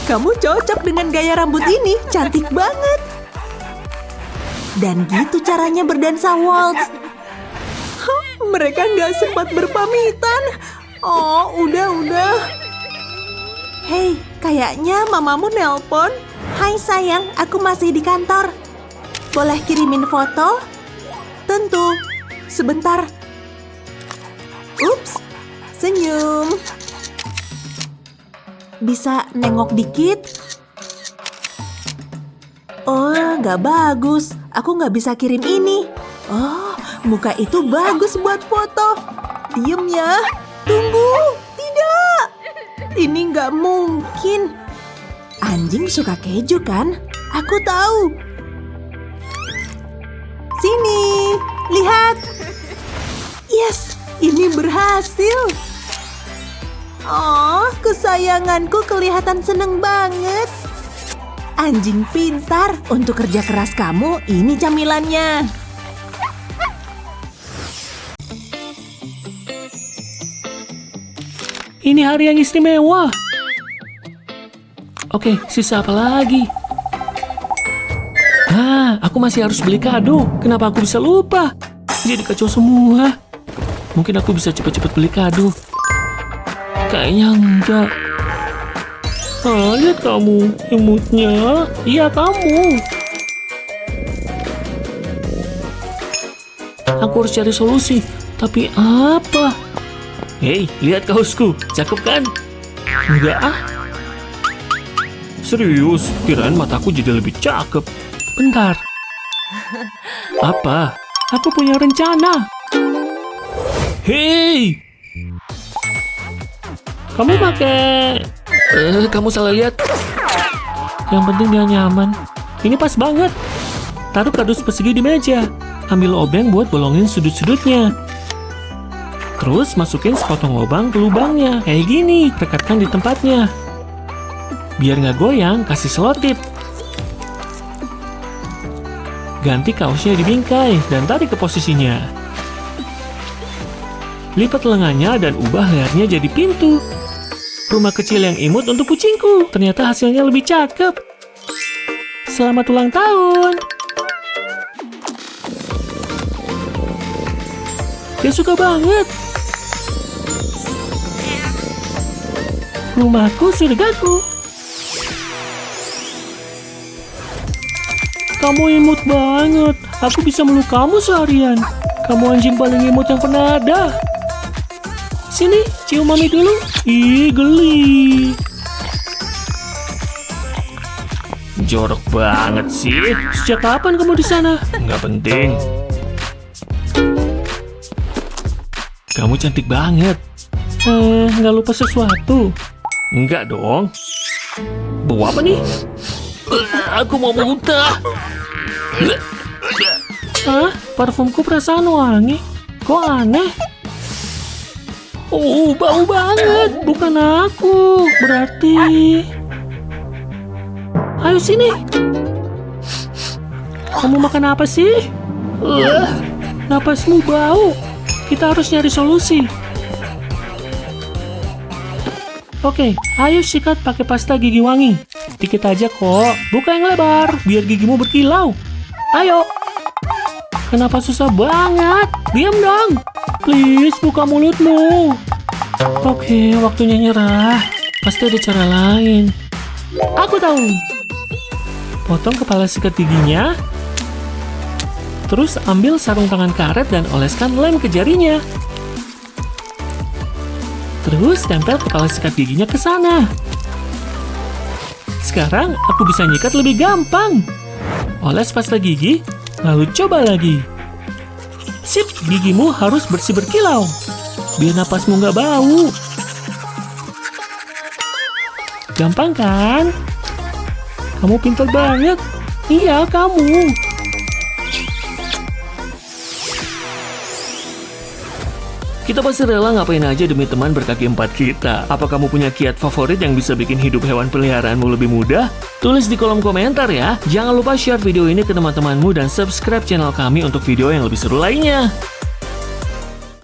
Kamu cocok dengan gaya rambut ini. Cantik banget. Dan gitu caranya berdansa waltz. Mereka nggak sempat berpamitan. Oh, udah. Hei, kayaknya mamamu nelpon. Hai sayang, aku masih di kantor. Boleh kirimin foto? Tentu. Sebentar. Ups, senyum. Bisa nengok dikit? Oh, nggak bagus. Aku nggak bisa kirim ini. Oh, muka itu bagus buat foto. Diem ya. Tunggu. Tidak. Ini nggak mungkin. Anjing suka keju kan? Aku tahu. Sini. Lihat. Yes, ini berhasil. Oh, kesayanganku kelihatan seneng banget. Anjing pintar, untuk kerja keras kamu, ini camilannya. Ini hari yang istimewa. Oke, sisa apa lagi? Aku masih harus beli kado. Kenapa aku bisa lupa? Jadi kacau semua. Mungkin aku bisa cepat-cepat beli kado. Kayaknya enggak. Lihat kamu, imutnya. Iya, kamu. Aku harus cari solusi. Tapi apa? Hei, lihat kaosku. Cakep kan? Enggak ah. Serius, kirain mataku jadi lebih cakep. Bentar. Apa? Aku punya rencana. Hei! Kamu pakai... kamu salah lihat. Yang penting dia nyaman. Ini pas banget. Taruh kardus persegi di meja. Ambil obeng buat bolongin sudut-sudutnya. Terus masukin sepotong lubang ke lubangnya. Kayak gini. Rekatkan di tempatnya. Biar nggak goyang, kasih selotip. Ganti kaosnya di bingkai dan tarik ke posisinya. Lipat lengannya dan ubah lehernya jadi pintu. Rumah kecil yang imut untuk kucingku. Ternyata hasilnya lebih cakep. Selamat ulang tahun. Dia suka banget. Rumahku, surgaku. Kamu imut banget. Aku bisa meluk kamu seharian. Kamu anjing paling imut yang pernah ada. Sini, cium mami dulu. Ih, geli. Jorok banget sih. Sejak kapan kamu di sana? Nggak penting. Kamu cantik banget. Nggak lupa sesuatu? Enggak dong. Bau apa nih? Aku mau muntah. Hah? Parfumku perasaan wangi. Kok aneh? Oh, bau banget. Bukan aku. Berarti... Ayo sini. Kamu makan apa sih? Napasmu bau. Kita harus nyari solusi. Oke, ayo sikat pakai pasta gigi wangi. Dikit aja kok. Buka yang lebar, biar gigimu berkilau. Ayo. Kenapa susah banget? Diam dong. Please, buka mulutmu. Oke, waktunya nyerah. Pasti ada cara lain. Aku tahu. Potong kepala sikat giginya. Terus ambil sarung tangan karet dan oleskan lem ke jarinya. Terus tempel kepala sikat giginya ke sana. Sekarang aku bisa nyikat lebih gampang. Oles pasta gigi, lalu coba lagi. Sip, gigimu harus bersih berkilau. Biar napasmu nggak bau. Gampang kan? Kamu pintar banget. Iya, kamu. Kita pasti rela ngapain aja demi teman berkaki empat kita. Apa kamu punya kiat favorit yang bisa bikin hidup hewan peliharaanmu lebih mudah? Tulis di kolom komentar ya. Jangan lupa share video ini ke teman-temanmu dan subscribe channel kami untuk video yang lebih seru lainnya.